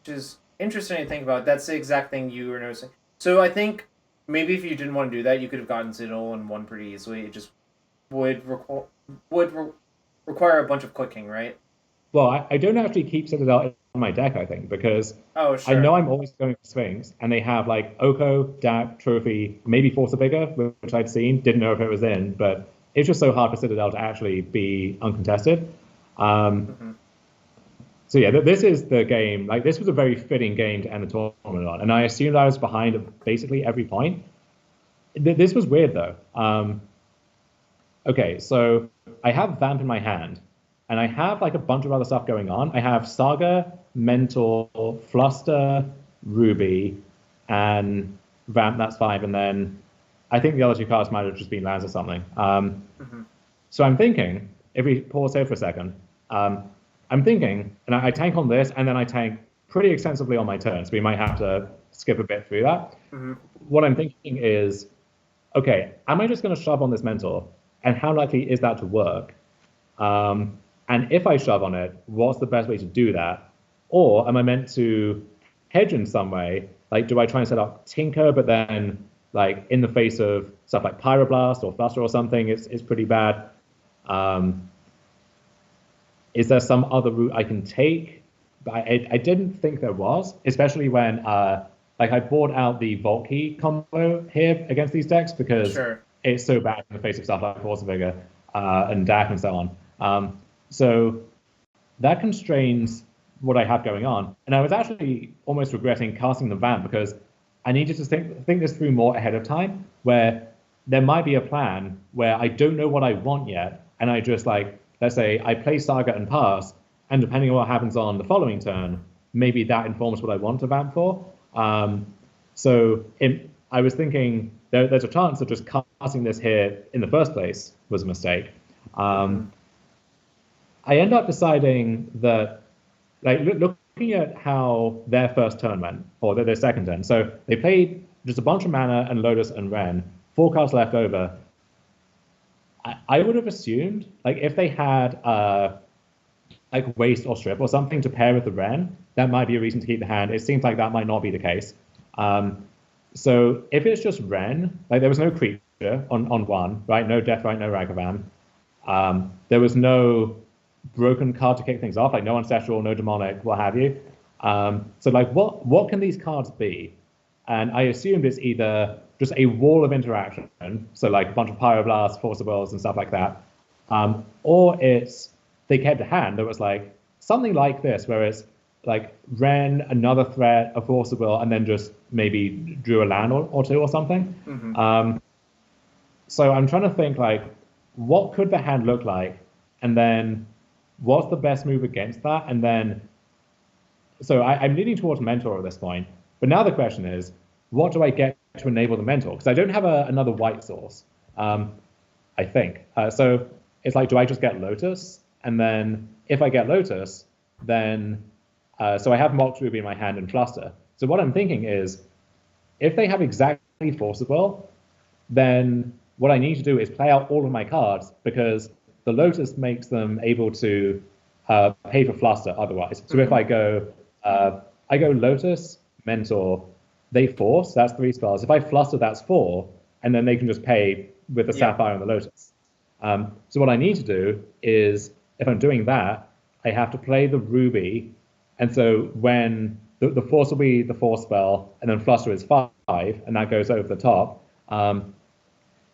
Which is interesting to think about. That's the exact thing you were noticing. So I think maybe if you didn't want to do that, you could have gotten Citadel and won pretty easily. It just would require a bunch of clicking, right? Well, I don't actually keep Citadel in my deck, I think, because I know I'm always going for Sphinx, and they have like Oko, Dap, Trophy, maybe Force of Vigor, which I'd seen, didn't know if it was in, but it's just so hard for Citadel to actually be uncontested. So yeah, this is the game. Like this was a very fitting game to end the tournament on, and I assumed I was behind at basically every point. This was weird though. Okay, so I have Vamp in my hand, and I have like a bunch of other stuff going on. I have Saga, Mentor, Fluster, Ruby, and Vamp. That's 5, and then I think the other 2 cards might have just been lands or something. So I'm thinking, if we pause here for a second, I'm thinking, and I tank on this, and then I tank pretty extensively on my turn, so we might have to skip a bit through that. What I'm thinking is, okay, am I just going to shove on this Mentor, and how likely is that to work? And if I shove on it, what's the best way to do that? Or am I meant to hedge in some way? Like, do I try and set up Tinker, but then, like, in the face of stuff like Pyroblast or Fluster or something, it's pretty bad? Is there some other route I can take? But I didn't think there was, especially when like I bought out the Vault Key combo here against these decks because it's so bad in the face of stuff like Force of Vigor and DAC and so on. So that constrains what I have going on. And I was actually almost regretting casting the Vamp because I needed to think this through more ahead of time, where there might be a plan where I don't know what I want yet, and I just like, let's say I play Saga and pass, and depending on what happens on the following turn, maybe that informs what I want to Vamp for. So I was thinking there's a chance that just casting this here in the first place was a mistake. I end up deciding that, like, looking at how their first turn went, or their second turn. So they played just a bunch of mana and Lotus and Ren, 4 cards left over. I would have assumed, like, if they had like Waste or Strip or something to pair with the Ren, that might be a reason to keep the hand. It seems like that might not be the case. So if it's just Ren, like there was no creature on 1, right? No Deathrite, no Ragavan. There was no broken card to kick things off, like no Ancestral, no Demonic, what have you. So like what can these cards be? And I assumed it's either just a wall of interaction, so like a bunch of Pyroblasts, Force of Wills, and stuff like that, or it's they kept a hand that was like something like this, where it's like Ren, another threat, a Force of Will, and then just maybe drew a land or 2 or something. So I'm trying to think like, what could the hand look like, and then what's the best move against that, and then So I'm leaning towards mentor at this point. But now the question is, what do I get to enable the mentor? Because I don't have another white source, I think. So it's like, do I just get Lotus? And then if I get Lotus, then so I have Mox Ruby in my hand and Fluster. So what I'm thinking is, if they have exactly Force of Will, then what I need to do is play out all of my cards because the Lotus makes them able to pay for Fluster otherwise. So if I go Lotus, Mentor, they force, that's 3 spells. If I Fluster, that's 4, and then they can just pay with the Sapphire and the Lotus. So what I need to do is, if I'm doing that, I have to play the Ruby, and so when the Force will be the 4 spell, and then Fluster is 5, and that goes over the top.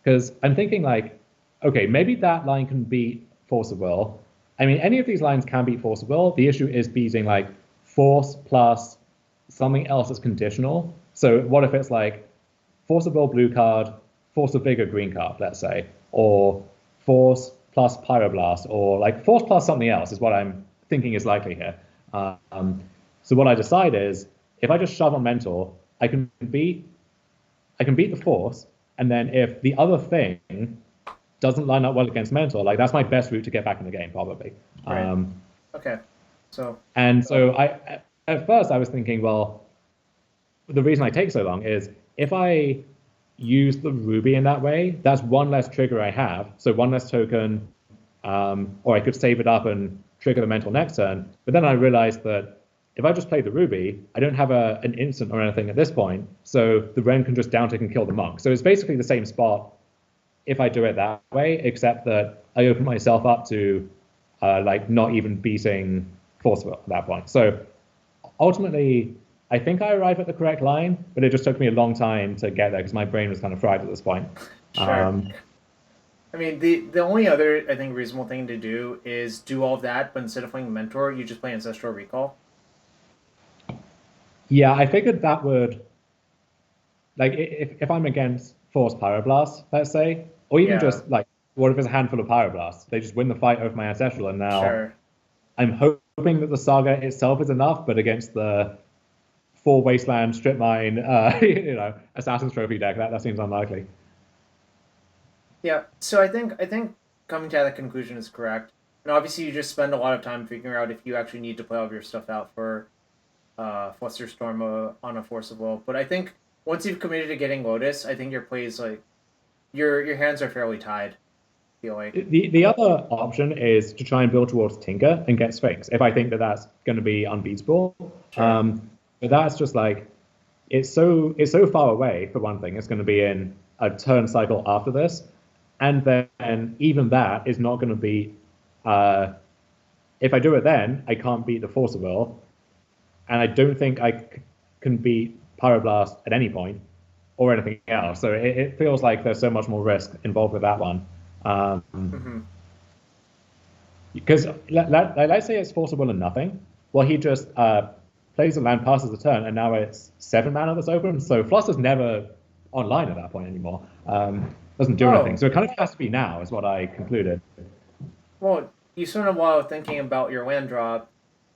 Because I'm thinking like, okay, maybe that line can beat Force of Will. I mean, any of these lines can beat Force of Will. The issue is beating like Force plus something else that's conditional. So what if it's like Force of Will blue card, Force of Vigor green card, let's say, or Force plus Pyroblast, or like Force plus something else is what I'm thinking is likely here. So what I decide is, if I just shove on Mentor, I can beat the Force, and then if the other thing doesn't line up well against Mentor, like that's my best route to get back in the game, probably. Right. Okay. So I at first I was thinking, well, the reason I take so long is if I use the Ruby in that way, that's one less trigger I have, so one less token, or I could save it up and trigger the Mentor next turn. But then I realized that if I just play the Ruby, I don't have an instant or anything at this point, so the Ren can just downtick and kill the Monk. So it's basically the same spot if I do it that way, except that I open myself up to like not even beating Force at that point. So ultimately, I think I arrived at the correct line, but it just took me a long time to get there because my brain was kind of fried at this point. Sure. I mean, the only other, I think, reasonable thing to do is do all of that, but instead of playing Mentor, you just play Ancestral Recall. Yeah, I figured that would, like, if I'm against Force Pyroblast, let's say, or even just like, what if it's a handful of Pyroblasts? They just win the fight over my Ancestral, and now I'm hoping that the Saga itself is enough, but against the 4 Wasteland, Strip Mine, Assassin's Trophy deck, that seems unlikely. Yeah, so I think coming to that conclusion is correct. And obviously, you just spend a lot of time figuring out if you actually need to play all of your stuff out for Flusterstorm on a Force of Will. But I think once you've committed to getting Lotus, I think your plays like your hands are fairly tied. I feel like the other option is to try and build towards Tinker and get Sphinx if I think that that's going to be unbeatable. But that's just like it's so far away. For one thing, it's going to be in a turn cycle after this, and then even that is not going to be. If I do it then, I can't beat the Force of Will, and I don't think I can beat Pyroblast at any point or anything else. So it feels like there's so much more risk involved with that one. Because let's say it's Force of Will and nothing. Well, he just plays a land, passes the turn, and now it's 7 mana that's open. So Fluster's never online at that point anymore. Doesn't do anything. So it kind of has to be now, is what I concluded. Well, you spent a while thinking about your land drop,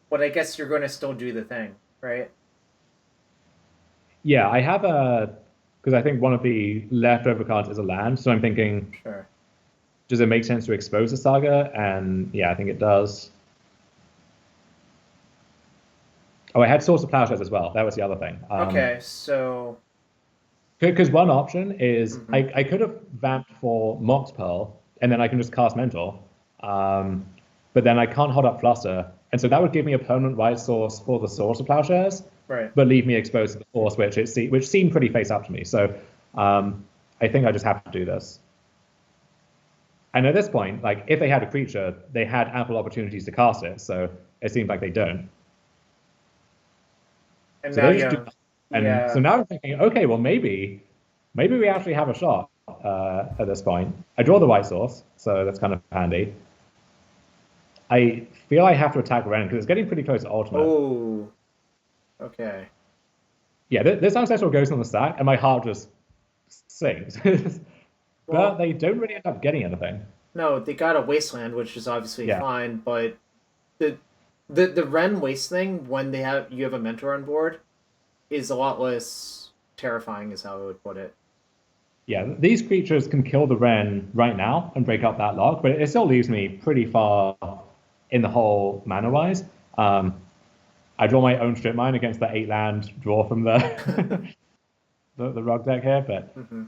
but I guess you're going to still do the thing, right? Yeah, I have because I think one of the leftover cards is a land, so I'm thinking, does it make sense to expose the Saga? And yeah, I think it does. Oh, I had Source of Plowshares as well. That was the other thing. Okay, so because one option is I could have vamped for Mox Pearl, and then I can just cast Mentor. But then I can't hold up Fluster, and so that would give me a permanent white source for the Source of Plowshares, but leave me exposed to the Force, which seemed pretty face up to me. So I think I just have to do this. And at this point, like if they had a creature, they had ample opportunities to cast it. So it seems like they don't. And so now, they just do that. So now I'm thinking, okay, well maybe we actually have a shot at this point. I draw the white source, so that's kind of handy. I feel I have to attack Ren because it's getting pretty close to ultimate. Oh, okay. Yeah, this ancestral goes on the stack, and my heart just sinks. But they don't really end up getting anything. No, they got a wasteland, which is obviously fine, but The Ren waste thing when you have a mentor on board is a lot less terrifying, is how I would put it. Yeah, these creatures can kill the Ren right now and break up that lock, but it still leaves me pretty far in the hole mana-wise. I draw my own strip mine against the 8 land draw from the the rug deck here, but Hmm.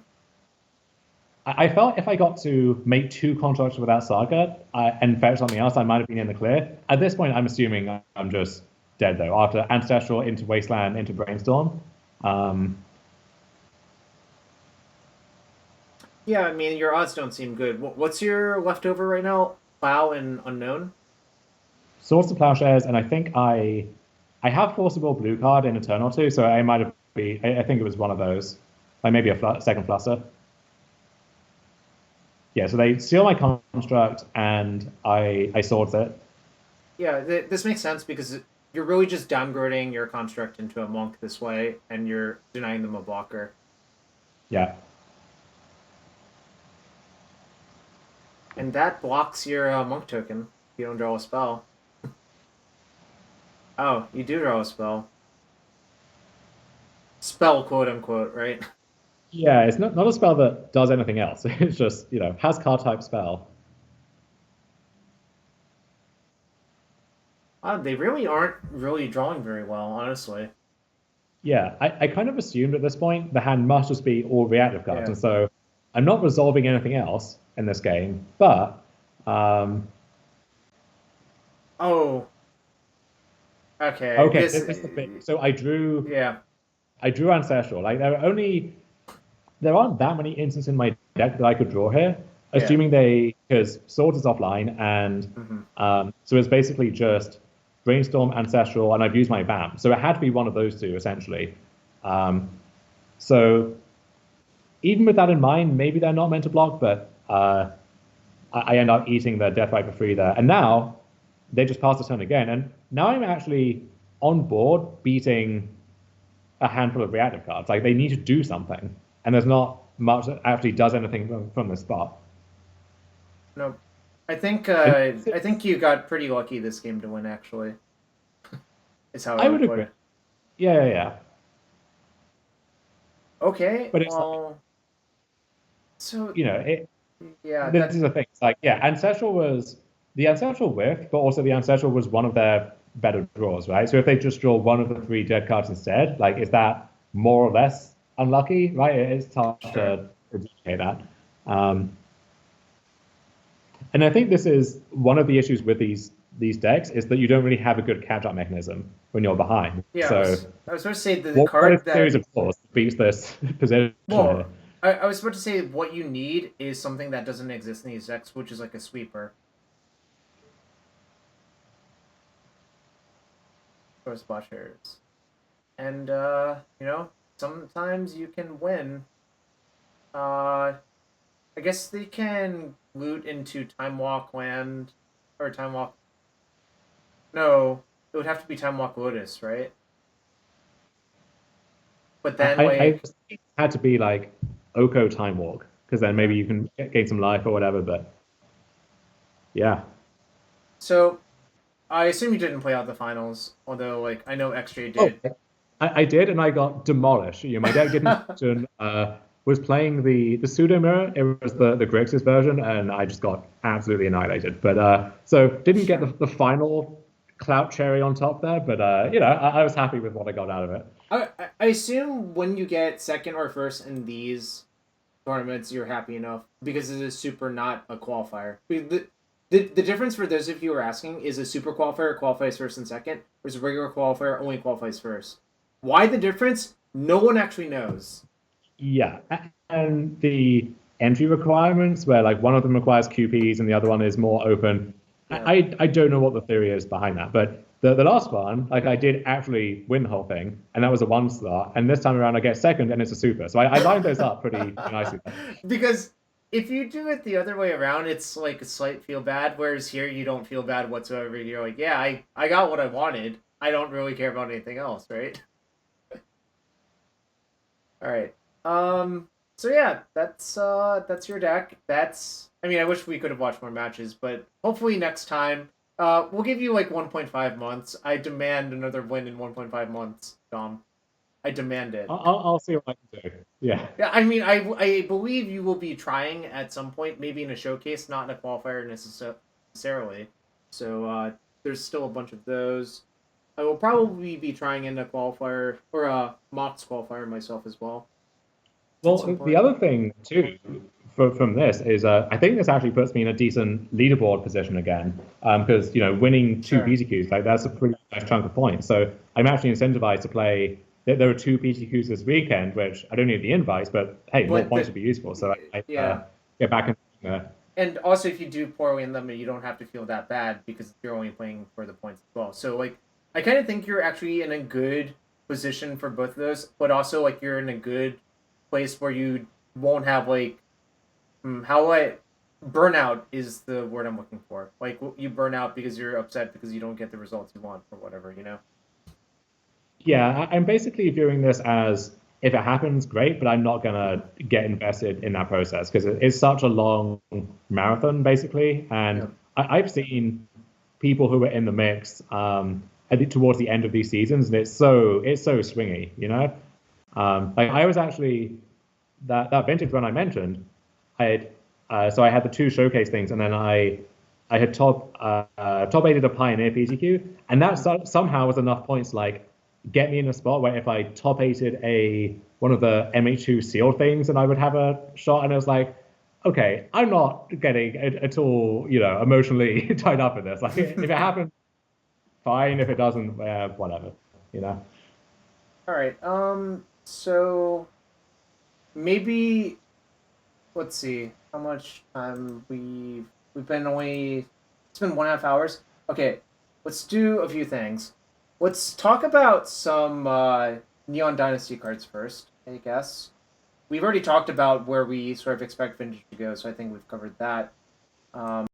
I felt if I got to make 2 constructs without Saga and fetch something else, I might have been in the clear. At this point, I'm assuming I'm just dead though. After Ancestral into Wasteland into Brainstorm, um, Yeah, I mean your odds don't seem good. What's your leftover right now? Plow and Unknown. Swords to Plowshares, and I think I have Forcible Blue card in a turn or two, so I might have I think it was one of those, like maybe a second Fluster. Yeah, so they steal my construct, and I swords it. Yeah, this makes sense because you're really just downgrading your construct into a monk this way, and you're denying them a blocker. Yeah. And that blocks your monk token if you don't draw a spell. Oh, you do draw a spell. Spell, quote unquote, right? Yeah, it's not a spell that does anything else. It's just, has card type spell. They really aren't really drawing very well, honestly. Yeah, I kind of assumed at this point the hand must just be all reactive cards. Yeah. And so I'm not resolving anything else in this game, but um, Oh, okay. okay, This, this is the thing. So yeah, I drew Ancestral. Like there aren't that many instances in my deck that I could draw here, yeah. assuming because Swords is offline, and Hmm. so it's basically just Brainstorm, Ancestral, and I've used my BAM. So it had to be one of those two, essentially. Um, so even with that in mind, maybe they're not meant to block, but I end up eating the Death Right for free there. And now they just pass the turn again. And now I'm actually on board beating a handful of reactive cards. Like they need to do something, and there's not much that actually does anything from this spot. No, I think And I think you got pretty lucky this game to win. Actually, is how I I would would put agree. it. Yeah. Okay, But it's like, well, so it, yeah, this that is the thing. It's like, yeah, Ancestral was the Ancestral whiff, but also the Ancestral was one of their better draws, right? So if they just draw one of the 3 dead cards instead, like, is that more or less unlucky, right? It's tough sure. to indicate that. Um, and I think this is one of the issues with these decks is that you don't really have a good catch-up mechanism when you're behind. Yeah, So I was going to say the what card if series that of draws beats this position here? well, I was about to say what you need is something that doesn't exist in these decks, which is like a sweeper. Or splashers. And sometimes you can win. I guess they can loot into Time Walk Land or Time Walk. No, it would have to be Time Walk Lotus, right? But then I like just think it had to be like Oko Time Walk because then yeah. maybe you can gain some life or whatever. But yeah, So I assume you didn't play out the finals, although like I know XJ oh, did. I did, and I got demolished. My deck didn't function. Was playing the pseudo mirror. It was the Grixis version, and I just got absolutely annihilated. But so didn't get Sure. the final clout cherry on top there. But I was happy with what I got out of it. I assume when you get second or first in these tournaments, you're happy enough because it is super not a qualifier. The difference for those of you who are asking is a super qualifier qualifies first and second, whereas a regular qualifier only qualifies first. Why the difference? No one actually knows. Yeah, and the entry requirements, where like one of them requires QPs and the other one is more open. Yeah. I don't know what the theory is behind that, but the last one, like I did actually win the whole thing, and that was a 1 star. And this time around, I get second, and it's a super. So I lined those up pretty nicely. Because if you do it the other way around, it's like a slight feel bad, whereas here you don't feel bad whatsoever. You're like, yeah, I got what I wanted. I don't really care about anything else, right? All right. So yeah, that's your deck. I mean, I wish we could have watched more matches, but hopefully next time. We'll give you like 1.5 months. I demand another win in 1.5 months, Dom. I demand it. I'll see what I can do. Yeah. Yeah, I mean, I believe you will be trying at some point, maybe in a showcase, not in a qualifier necessarily. So there's still a bunch of those. I will probably be trying in a qualifier or a Mox qualifier myself as well. At some Well, the point. other thing too from this is I think this actually puts me in a decent leaderboard position again because winning two Sure. PTQs like that's a pretty nice chunk of points. So I'm actually incentivized to play. There are two PTQs this weekend, which I don't need the invites, but hey, more But points would be useful. So I yeah. get back in there. And also, if you do poorly in them, you don't have to feel that bad because you're only playing for the points as well. So, like, I kind of think you're actually in a good position for both of those, but also, like, you're in a good place where you won't have, like, how I burnout is the word I'm looking for. Like, you burn out because you're upset because you don't get the results you want or whatever, you know? Yeah, I'm basically viewing this as if it happens, great, but I'm not gonna get invested in that process because it's such a long marathon, basically. Yeah. And I've seen people who are in the mix I think towards the end of these seasons, and it's so swingy. Like I was actually that vintage run I mentioned, I had so I had the two showcase things, and then I had top eighted a Pioneer PTQ, and that somehow was enough points like get me in a spot where if I top eighted a one of the MH2 sealed things, and I would have a shot, and it was like, okay, I'm not getting at all emotionally tied up in this. Like if it happens, fine. If it doesn't, whatever. You know. All right. So maybe let's see how much time we've been only. It's been 1.5 hours. Okay, let's do a few things. Let's talk about some Neon Dynasty cards first. I guess we've already talked about where we sort of expect Vintage to go, so I think we've covered that.